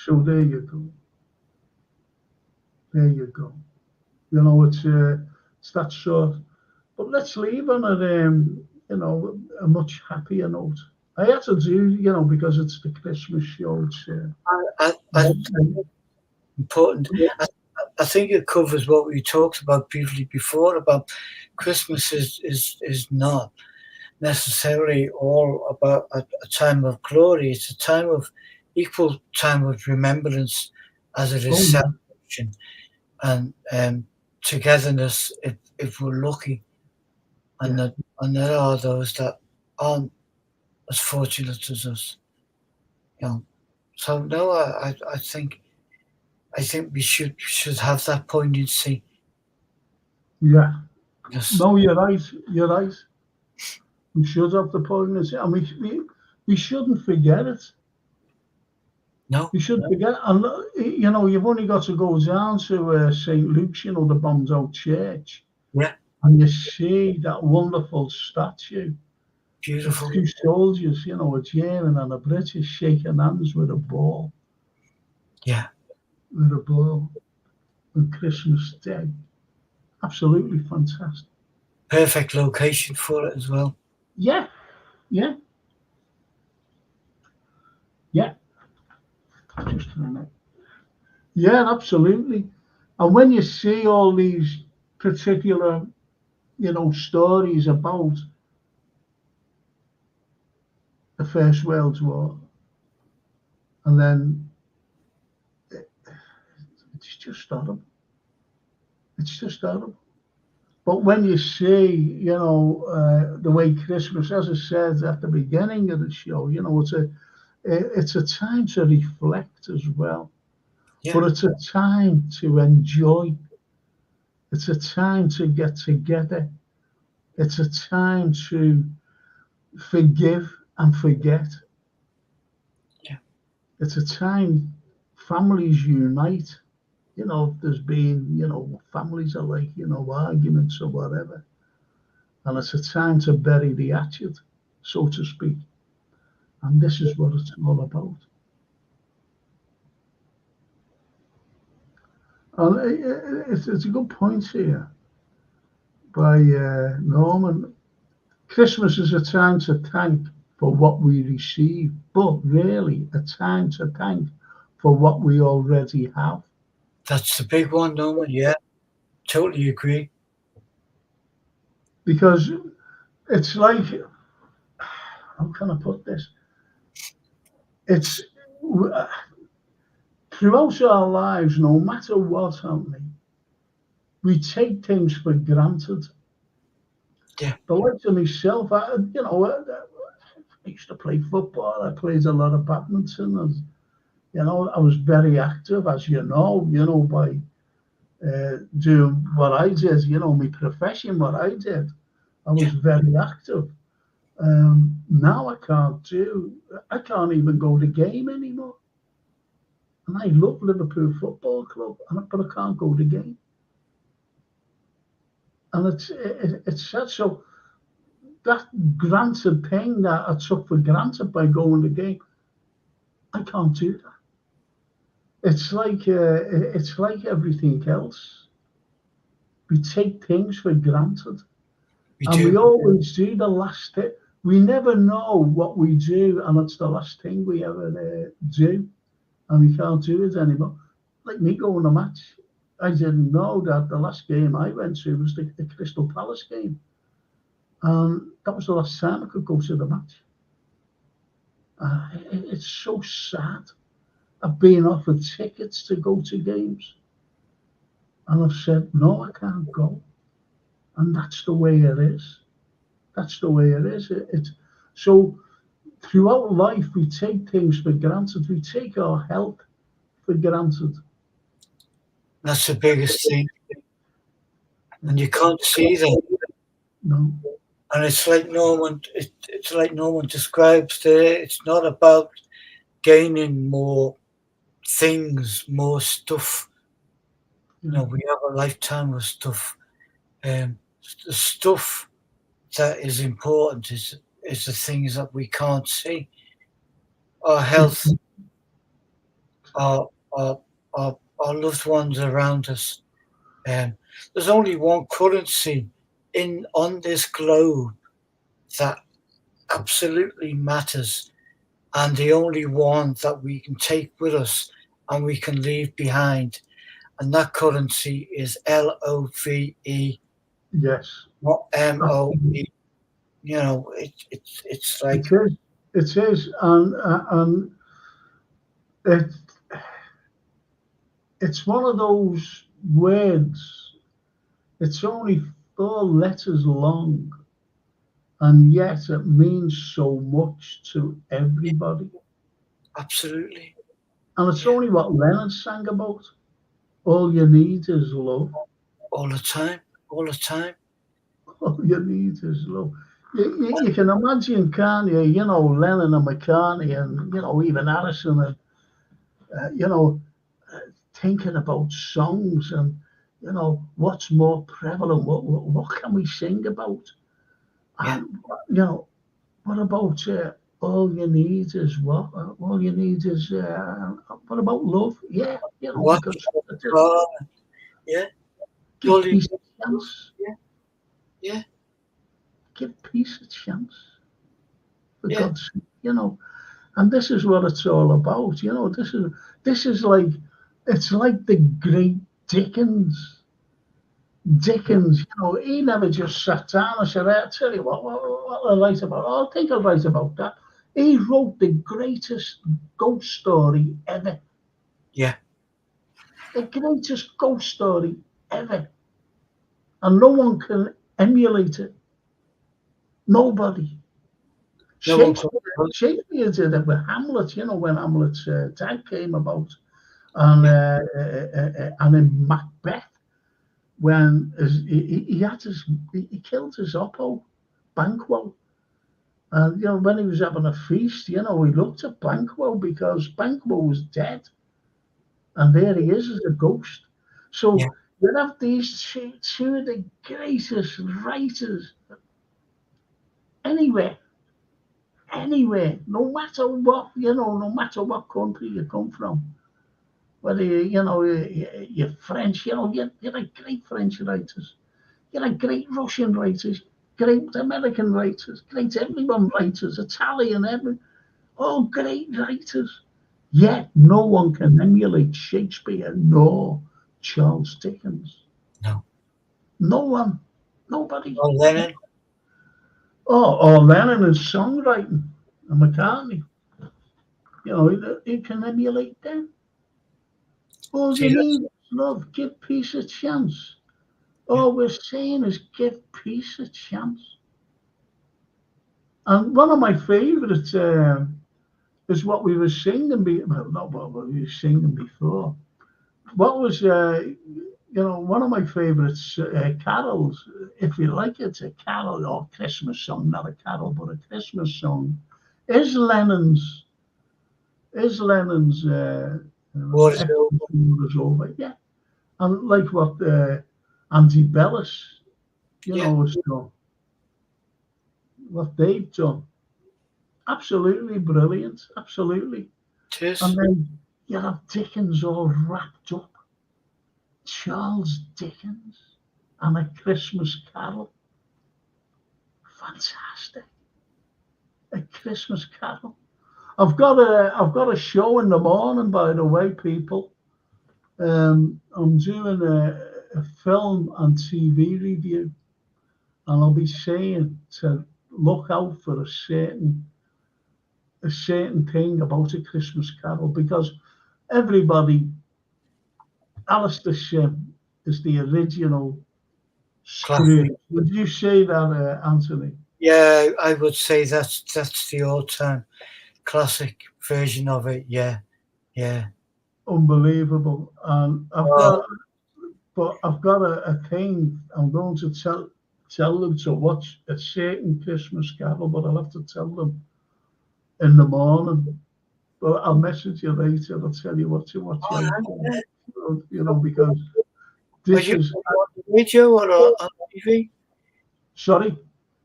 So there you go. There you go. It's that sort. But let's leave on a much happier note. I had to do, because it's the Christmas show. It's important. I think it covers what we talked about briefly before about Christmas is not necessarily all about a time of glory. It's a time of equal time of remembrance as it is celebration and togetherness if we're lucky. And there are those that aren't as fortunate as us. So no, I think we should have that poignancy. Yeah. Yes. No, you're right. You're right. We should have the poignancy, and we shouldn't forget it. No. We shouldn't forget it. And you've only got to go down to St. Luke's, the bombed out church. Yeah. And you see that wonderful statue. Beautiful. 2 soldiers, a German and a British shaking hands with a ball. Yeah. With a ball on Christmas Day. Absolutely fantastic. Perfect location for it as well. Yeah. Just a minute. Yeah, absolutely. And when you see all these particular, stories about the First World War, and then it's just horrible. It's just horrible. But when you see, the way Christmas, as I said at the beginning of the show, it's a time to reflect as well. Yeah. But it's a time to enjoy. It's a time to get together. It's a time to forgive and forget. Yeah. It's a time families unite. You know, there's been, families are like, arguments or whatever. And it's a time to bury the hatchet, so to speak. And this is what it's all about. And it's a good point here by Norman. Christmas is a time to thank for what we receive, but really a time to thank for what we already have. That's the big one, Norman. Yeah, totally agree. Because it's like, how can I put this? It's throughout our lives, no matter what's happening, we take things for granted. Yeah. The likes of myself, I used to play football. I played a lot of badminton, and I was very active, as by doing what I did. My profession, what I did, I was very active. Now I can't even go to game anymore. And I love Liverpool Football Club, but I can't go to game. And it's sad. So that granted thing that I took for granted by going to game, I can't do that. It's like everything else. We take things for granted, and we always do the last thing. We never know what we do, and it's the last thing we ever do, and we can't do it anymore. Like me going to a match, I didn't know that the last game I went to was the Crystal Palace game, and that was the last time I could go to the match. It's so sad. I've been offered tickets to go to games, and I've said no, I can't go, and that's the way it is. That's the way it is. It's so throughout life we take things for granted. We take our health for granted. That's the biggest thing, and you can't see that. No. And it's like Norman describes there. It's not about gaining more things, more stuff. We have a lifetime of stuff. The stuff that is important is the things that we can't see. Our health, our loved ones around us. There's only one currency on this globe that absolutely matters, and the only one that we can take with us and we can leave behind, and that currency is LOVE. Yes. Not MOE. It's like it is, and it's one of those words. It's only 4 letters long, and yet it means so much to everybody. Absolutely. And it's only what Lennon sang about. All you need is love. All the time. All the time. All you need is love. You can imagine, can't you? Lennon and McCartney, and even Harrison, and thinking about songs, and what's more prevalent. What can we sing about? Yeah. And what about all you need is what? All you need is what about love? Yeah, What? Yeah. Give peace a chance. Yeah. Give peace a chance. For God's sake, and this is what it's all about. This is like, it's like the great Dickens. Dickens, he never just sat down and said, "I tell you what I write about. I think I'll write about that." He wrote the greatest ghost story ever. Yeah. The greatest ghost story ever. And no one can emulate it. Nobody. Shakespeare did it with Hamlet, when Hamlet's dad came about. And in Macbeth, when he killed his oppo, Banquo. And when he was having a feast, he looked at Banquo because Banquo was dead, and there he is as a ghost. So Yeah. you have these two of the greatest writers anywhere, no matter what, no matter what country you come from, whether you're French, you're a great French writers, you're a great Russian writers, great American writers, great everyone writers, Italian, all great writers. Yet no one can emulate Shakespeare nor Charles Dickens. No. No one, nobody. Or Lennon. Or Lennon and songwriting, and McCartney. You can emulate them. All See, you need is love. Give peace a chance. All we're saying is give peace a chance. And one of my favourites is what we were singing. Well, not what we were singing before. What was one of my favourites carols, if you like, it's a carol or Christmas song, not a carol, but a Christmas song. Is Lennon's War is over. War is over, yeah. And like what Andy Bellis, has done, what they've done, absolutely brilliant, absolutely. It is. And then you have Dickens all wrapped up, Charles Dickens, and A Christmas Carol, fantastic, A Christmas Carol. I've got a show in the morning, by the way, people. I'm doing a film and TV review, and I'll be saying to look out for a certain thing about A Christmas Carol, because everybody, Alistair Sim is the original Scrooge. Would you say that, Anthony? Yeah, I would say that's the all-time classic version of it. Yeah. Unbelievable. And I've got a thing. I'm going to tell them to watch a certain Christmas Carol, but I'll have to tell them in the morning. But I'll message you later. I'll tell you what to watch. Because this is. Are you on the radio or on TV? Sorry?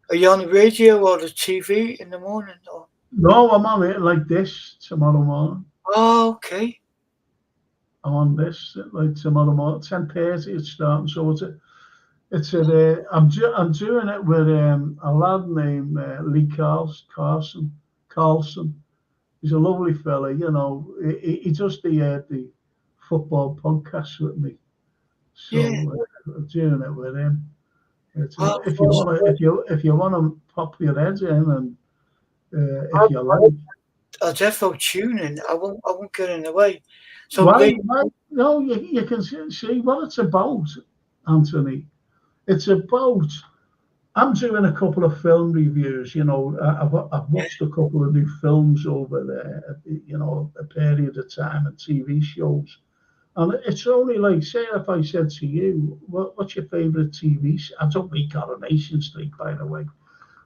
Are you on the radio or the TV in the morning? Or? No, I'm on it like this tomorrow morning. Oh, okay. I'm on this like tomorrow morning, 10:30 it's starting. So I'm doing it with a lad named Lee Carlson. He's a lovely fella, He does the football podcast with me. So I'm doing it with him. If you want to pop your head in, and if you like, I'll definitely tune in. I won't get in the way. So why? No, you can see what it's about, Anthony. It's about. I'm doing a couple of film reviews. I've watched a couple of new films over there. A period of time and TV shows, and it's only like, say, if I said to you, what's your favourite TV? I don't mean Coronation Street, by the way,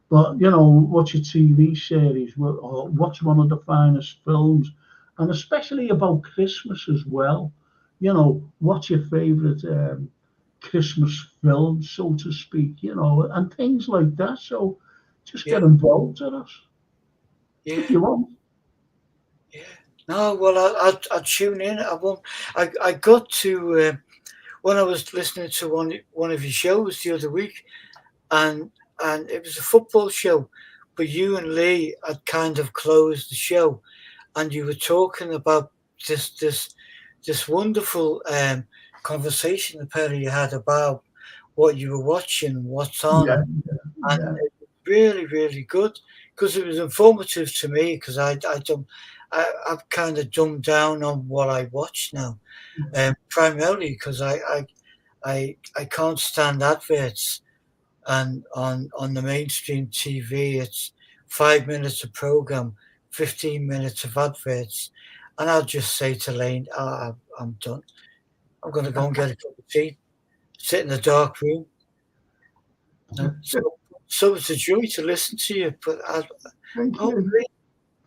but what's your TV series? Or what's one of the finest films? And especially about Christmas as well. What's your favourite Christmas film, so to speak, and things like that. So just get involved with us if you want. Yeah. No, well, I'll tune in. I won't. I got to when I was listening to one of your shows the other week, and it was a football show, but you and Lee had kind of closed the show, and you were talking about this wonderful conversation the pair of you had about what you were watching, what's on, and it was really, really good, because it was informative to me, because I've kind of dumbed down on what I watch now, primarily because I can't stand adverts, and on the mainstream TV it's 5 minutes of program, 15 minutes of adverts, and I'll just say to Lane, I'm done. I'm going to go and get a cup of tea. sit in a dark room. So it's a joy to listen to you. But Thank oh,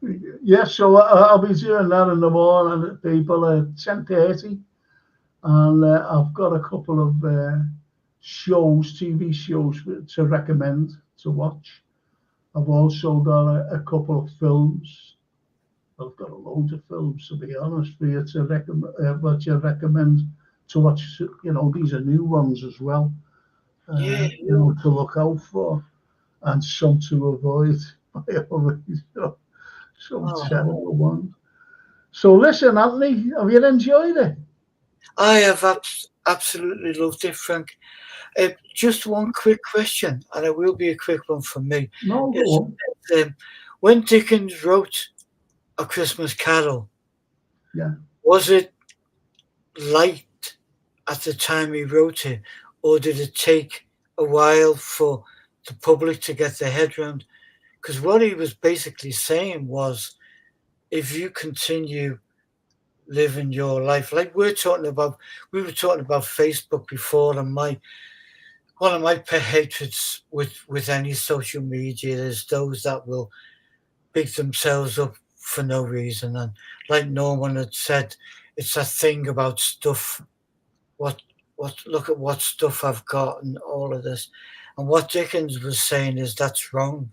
you. Yeah, so I'll be doing that in the morning, people, at 10:30. And I've got a couple of TV shows to recommend to watch. I've also got a couple of films. I've got a load of films, to be honest, for you to recommend to watch. These are new ones as well. yeah. To look out for, and some to avoid. By always, some Oh, terrible ones. So listen, Anthony, have you enjoyed it? I have absolutely loved it, Frank. Just one quick question, and it will be a quick one from me. No, go Is, on. when Dickens wrote A Christmas Carol, Yeah. was it light at the time he wrote it, or did it take a while for the public to get their head around? Because what he was basically saying was, if you continue living your life like we were talking about Facebook before, and one of my pet hatreds with any social media is those that will big themselves up for no reason. And like Norman had said, it's that thing about stuff. What look at what stuff I've got and all of this. And what Dickens was saying is that's wrong.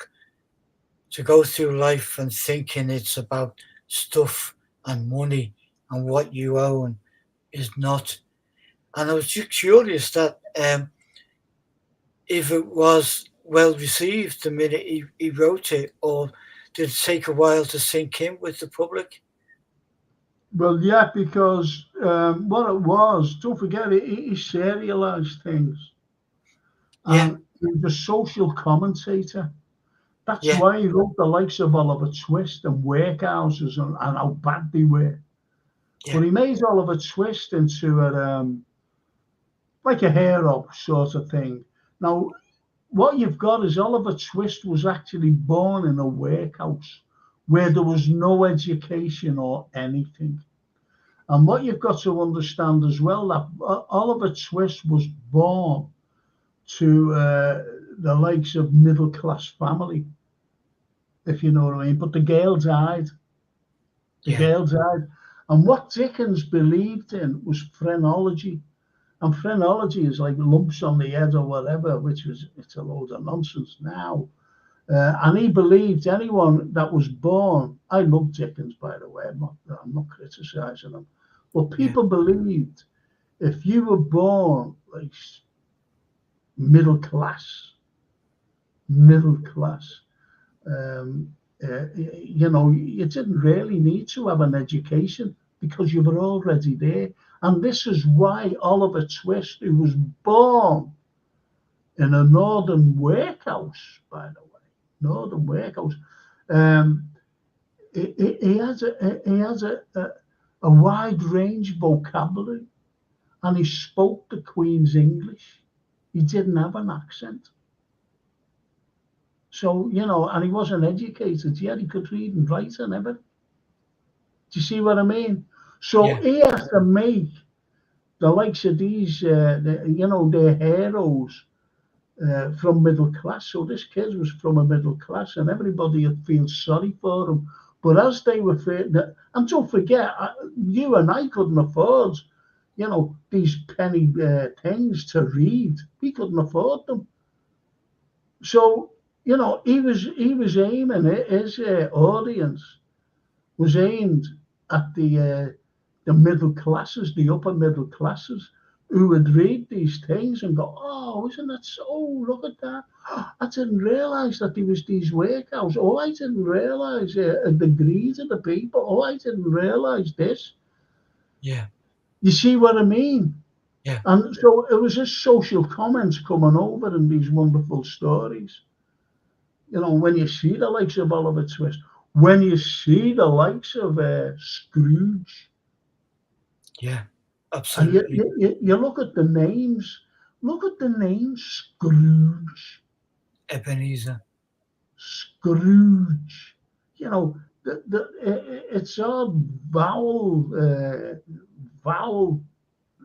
To go through life and thinking it's about stuff and money and what you own is not. And I was just curious that if it was well received the minute he wrote it, or did it take a while to sink in with the public? Well, yeah, because what it was, don't forget, he serialized things. Yeah, And he was a social commentator. That's yeah, why he wrote the likes of Oliver Twist and Workhouses and how bad they were. yeah, But he made Oliver Twist into like a hero sort of thing. Now, what you've got is Oliver Twist was actually born in a workhouse where there was no education or anything. And what you've got to understand as well, that Oliver Twist was born to the likes of middle class family, if you know what I mean. But the girl died. The yeah, girl died. And what Dickens believed in was phrenology. And phrenology is like lumps on the head or whatever, it's a load of nonsense now. And he believed anyone that was born. I love Dickens, by the way. I'm not criticizing him, but yeah, people believed if you were born like middle class, middle class, you didn't really need to have an education because you were already there. And this is why Oliver Twist, who was born in a northern workhouse, by the way, northern workhouse, um, he has a wide range vocabulary, and he spoke the Queen's English. He didn't have an accent. So, and he wasn't educated yet. He could read and write and everything. Do you see what I mean? So yeah, he has to make the likes of these, their heroes from middle class. So this kid was from a middle class, and everybody would feel sorry for him. But as they were, and don't forget, you and I couldn't afford, these penny things to read. We couldn't afford them. So he was aiming his audience was aimed at the middle classes, the upper middle classes, who would read these things and go, "Oh, isn't that so? Oh, look at that! I didn't realise that there was these workouts. Oh, I didn't realise the greed of the people. Oh, I didn't realise this." yeah, You see what I mean? yeah, And so it was just social comments coming over in these wonderful stories. When you see the likes of Oliver Twist, when you see the likes of Scrooge, yeah, and you, absolutely. you look at the names, Scrooge, Ebenezer. Scrooge. It's all vowel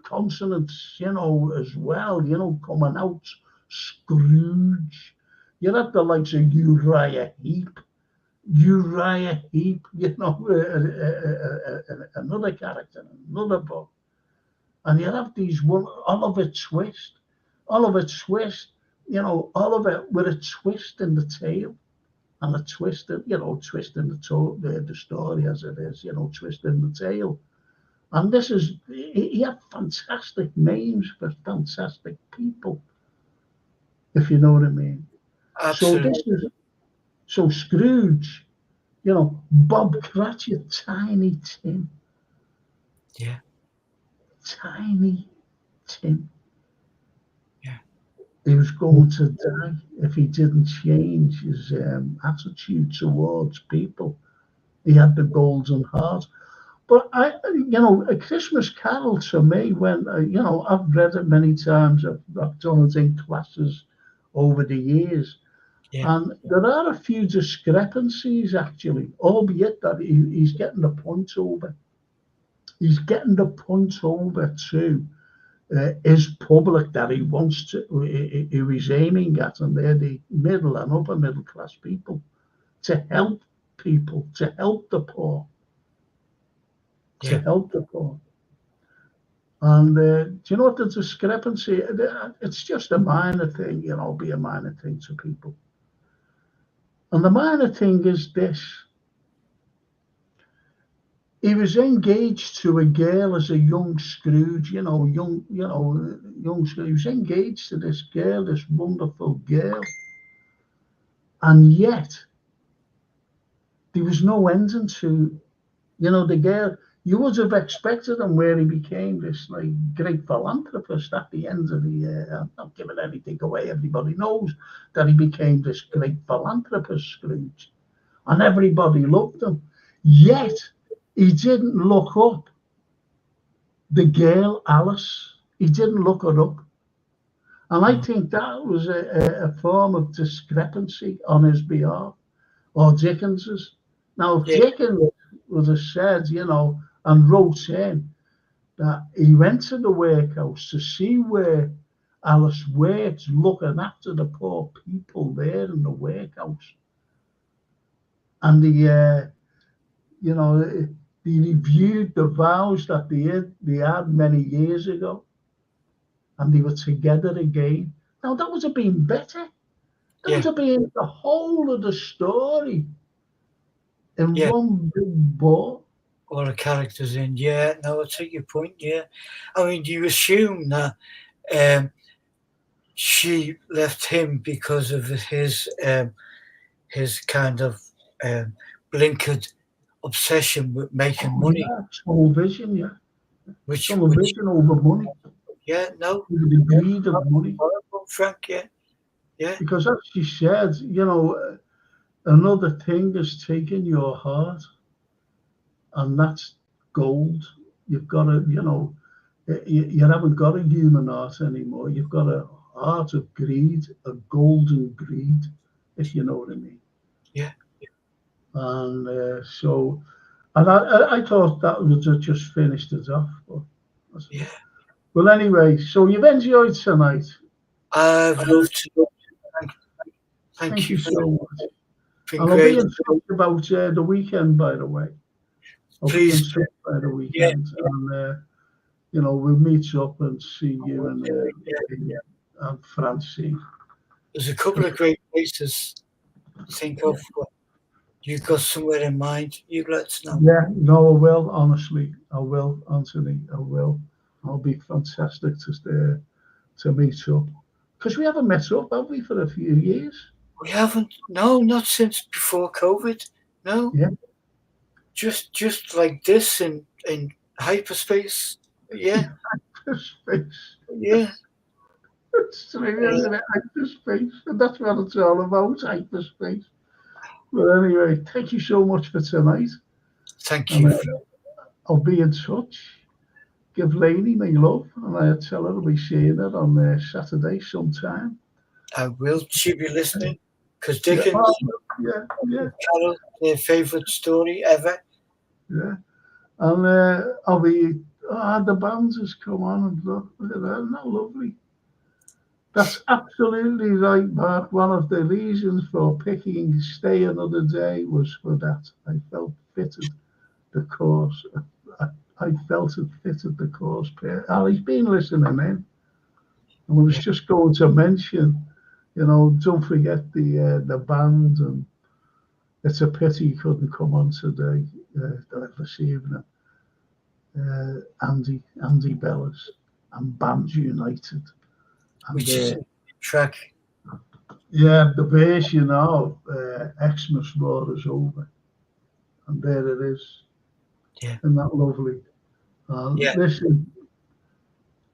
consonants, as well, coming out. Scrooge. You had the likes of Uriah Heep. Another character, another book. And you have these one, Oliver Twist. Oliver Twist, Oliver with a twist in the tail. And a twist, twist in the story as it is, twist in the tail. And this is, he had fantastic names for fantastic people, if you know what I mean. Absolutely. So Scrooge, Bob Cratchit, Tiny Tim. Yeah. Tiny Tim. Yeah. He was going to die if he didn't change his attitude towards people. He had the golden heart. But A Christmas Carol to me, when I've read it many times, I've done it in classes over the years, and there are a few discrepancies actually, albeit that he's getting the point over. He's getting the point over to his public that he wants to, who he's aiming at, and they're the middle and upper middle class people, to help people, to help the poor. To help the poor. And do you know what the discrepancy? It's just a minor thing, be a minor thing to people. And the minor thing is this: he was engaged to a girl as a young Scrooge, young Scrooge. He was engaged to this girl, this wonderful girl, and yet there was no ending to, the girl. You would have expected him where he became this great philanthropist at the end of the year. I'm not giving anything away. Everybody knows that he became this great philanthropist, Scrooge, and everybody loved him. Yet he didn't look up the girl Alice. He didn't look her up, and I think that was a form of discrepancy on his behalf, or Dickens's. Now, if Dickens would have said, and wrote in that he went to the workhouse to see where Alice worked, looking after the poor people there in the workhouse. And they reviewed the vows that they had many years ago, and they were together again. Now, that would have been better. That would have been the whole of the story in one big ball. All the characters in, no, I take your point, I mean, do you assume that she left him because of his kind of blinkered obsession with making money? Tunnel vision, Which vision over money. No. The greed of money. Frank, Because as she said, another thing is taking your heart, and that's gold. You've got to, you haven't got a human heart anymore. You've got a heart of greed, a golden greed, if you know what I mean. And and I thought that would have just finished it off. But, well, anyway, so you've enjoyed tonight. I've loved to. Thank you so much. And I'll be in touch about the weekend, by the way. Please. By the weekend, and we'll meet up and see you and Francine. There's a couple of great places to think of. You've got somewhere in mind. You let us know. Yeah, no, I will. Honestly, I will, Anthony. I will. I'll be fantastic to meet up, because we haven't met up, have we, for a few years? We haven't. No, not since before COVID. No. Yeah. Just like this in hyperspace. Yeah. Hyperspace. Yeah. It's true, isn't it? Hyperspace. And that's what it's all about, hyperspace. But anyway, thank you so much for tonight. Thank you. I'll be in touch. Give Lainey my love, and I'll tell her I'll be seeing her on Saturday sometime. I will. She'll be listening. Because Dickens, Carol, their favourite story ever. Yeah, and I'll be the bands has come on and look at that. Isn't that lovely? That's absolutely right, Mark. One of the reasons for picking Stay Another Day was for that. I felt fitted the course. I felt it fitted the course. He's been listening in. And I was just going to mention, don't forget the band, and it's a pity he couldn't come on today, this evening. Andy Bellis and Bands United. And, which is a track. Yeah, the version of Xmas War is over. And there it is. Yeah. Isn't that lovely? Yeah.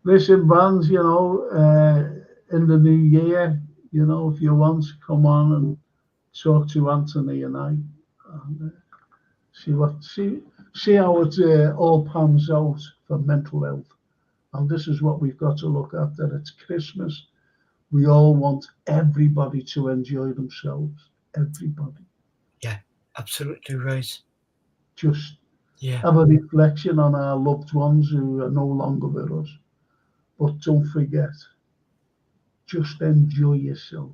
Listen, bands, in the new year, if you want, come on and talk to Anthony and I, and see how it all pans out for mental health. And this is what we've got to look at, that it's Christmas. We all want everybody to enjoy themselves. Everybody. Yeah, absolutely right. Just have a reflection on our loved ones who are no longer with us. But don't forget, just enjoy yourself.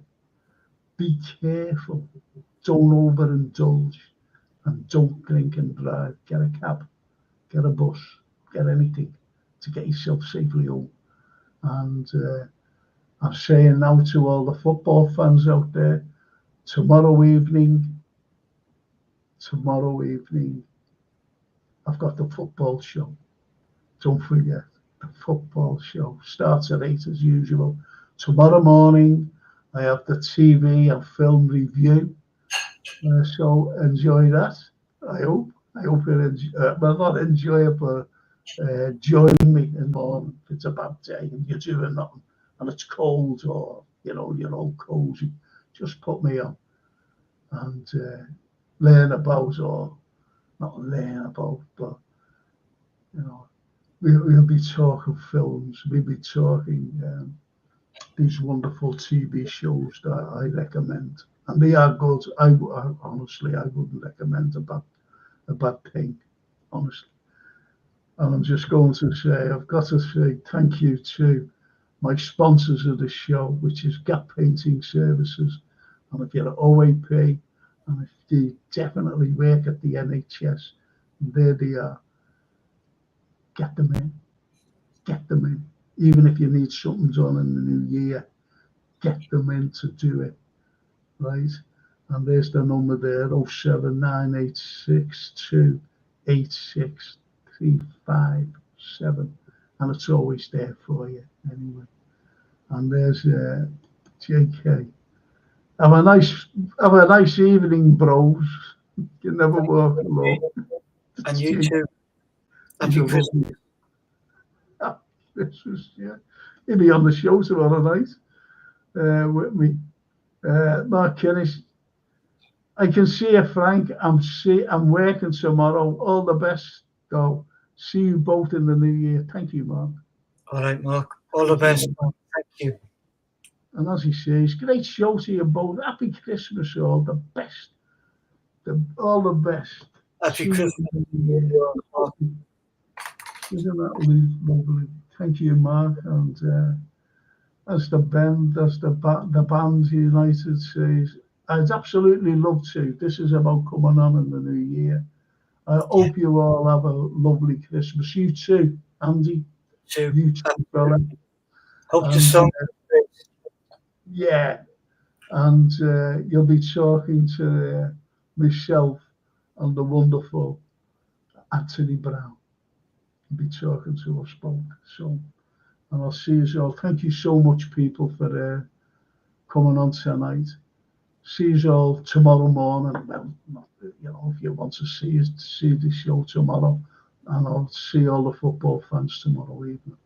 Be careful. Don't overindulge. And don't drink and drive. Get a cab, get a bus, get anything to get yourself safely home. And I'm saying now to all the football fans out there, tomorrow evening, I've got the football show. Don't forget, the football show starts at 8 as usual. Tomorrow morning, I have the TV and film review. So enjoy that. I hope you'll enjoy, not enjoy it, but join me in the morning. If it's a bad day and you're doing nothing and it's cold, or you're all cozy, just put me on and learn about, or not learn about, but we'll be talking films. We'll be talking these wonderful TV shows that I recommend, and they are good. I honestly, I wouldn't recommend a bad thing, honestly. And I'm just going to say, I've got to say thank you to my sponsors of the show, which is Gap Painting Services. And if you're at OAP, and if you definitely work at the NHS, there they are. Get them in. Get them in. Even if you need something done in the new year, get them in to do it. Right? And there's the number there, 07986286357. And it's always there for you anyway. And there's JK. Have a nice evening, bros. You never walk alone. And you too. Happy Christmas. Christmas, yeah. He'll be on the show tomorrow night with me. Mark Kennis. I can see you, Frank. I'm working tomorrow. All the best, though. See you both in the new year. Thank you, Mark. All right, Mark. All the best. Thank you. And as he says, great show to you both. Happy Christmas, all the best. All the best. Happy Christmas. Isn't that lovely? Thank you, Mark. And as the Bands United says, I'd absolutely love to. This is about coming on in the new year. I hope you all have a lovely Christmas. You too, Andy. You too, brother. Hope the song. Yeah. And you'll be talking to myself and the wonderful Anthony Brown. You'll be talking to us both. So, and I'll see you all. Thank you so much, people, for coming on tonight. See you all tomorrow morning. Well, if you want to see the show tomorrow, and I'll see all the football fans tomorrow evening,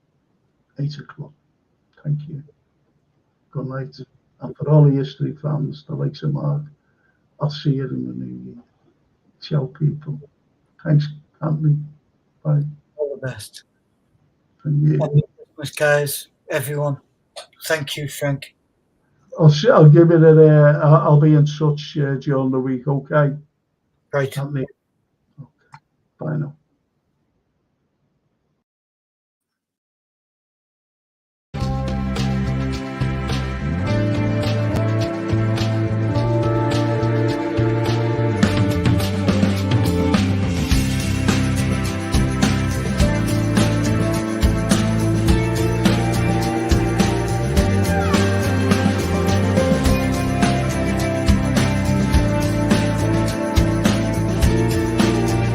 8 o'clock. Thank you. Good night. And for all the history fans, the likes of Mark, I'll see you in the new year. Ciao, people. Thanks, Anthony. Bye. All the best. Thank you. Happy Christmas, guys. Everyone. Thank you, Frank. I'll give it I'll be in touch during the week, okay? Right. Anthony. Okay. Bye now.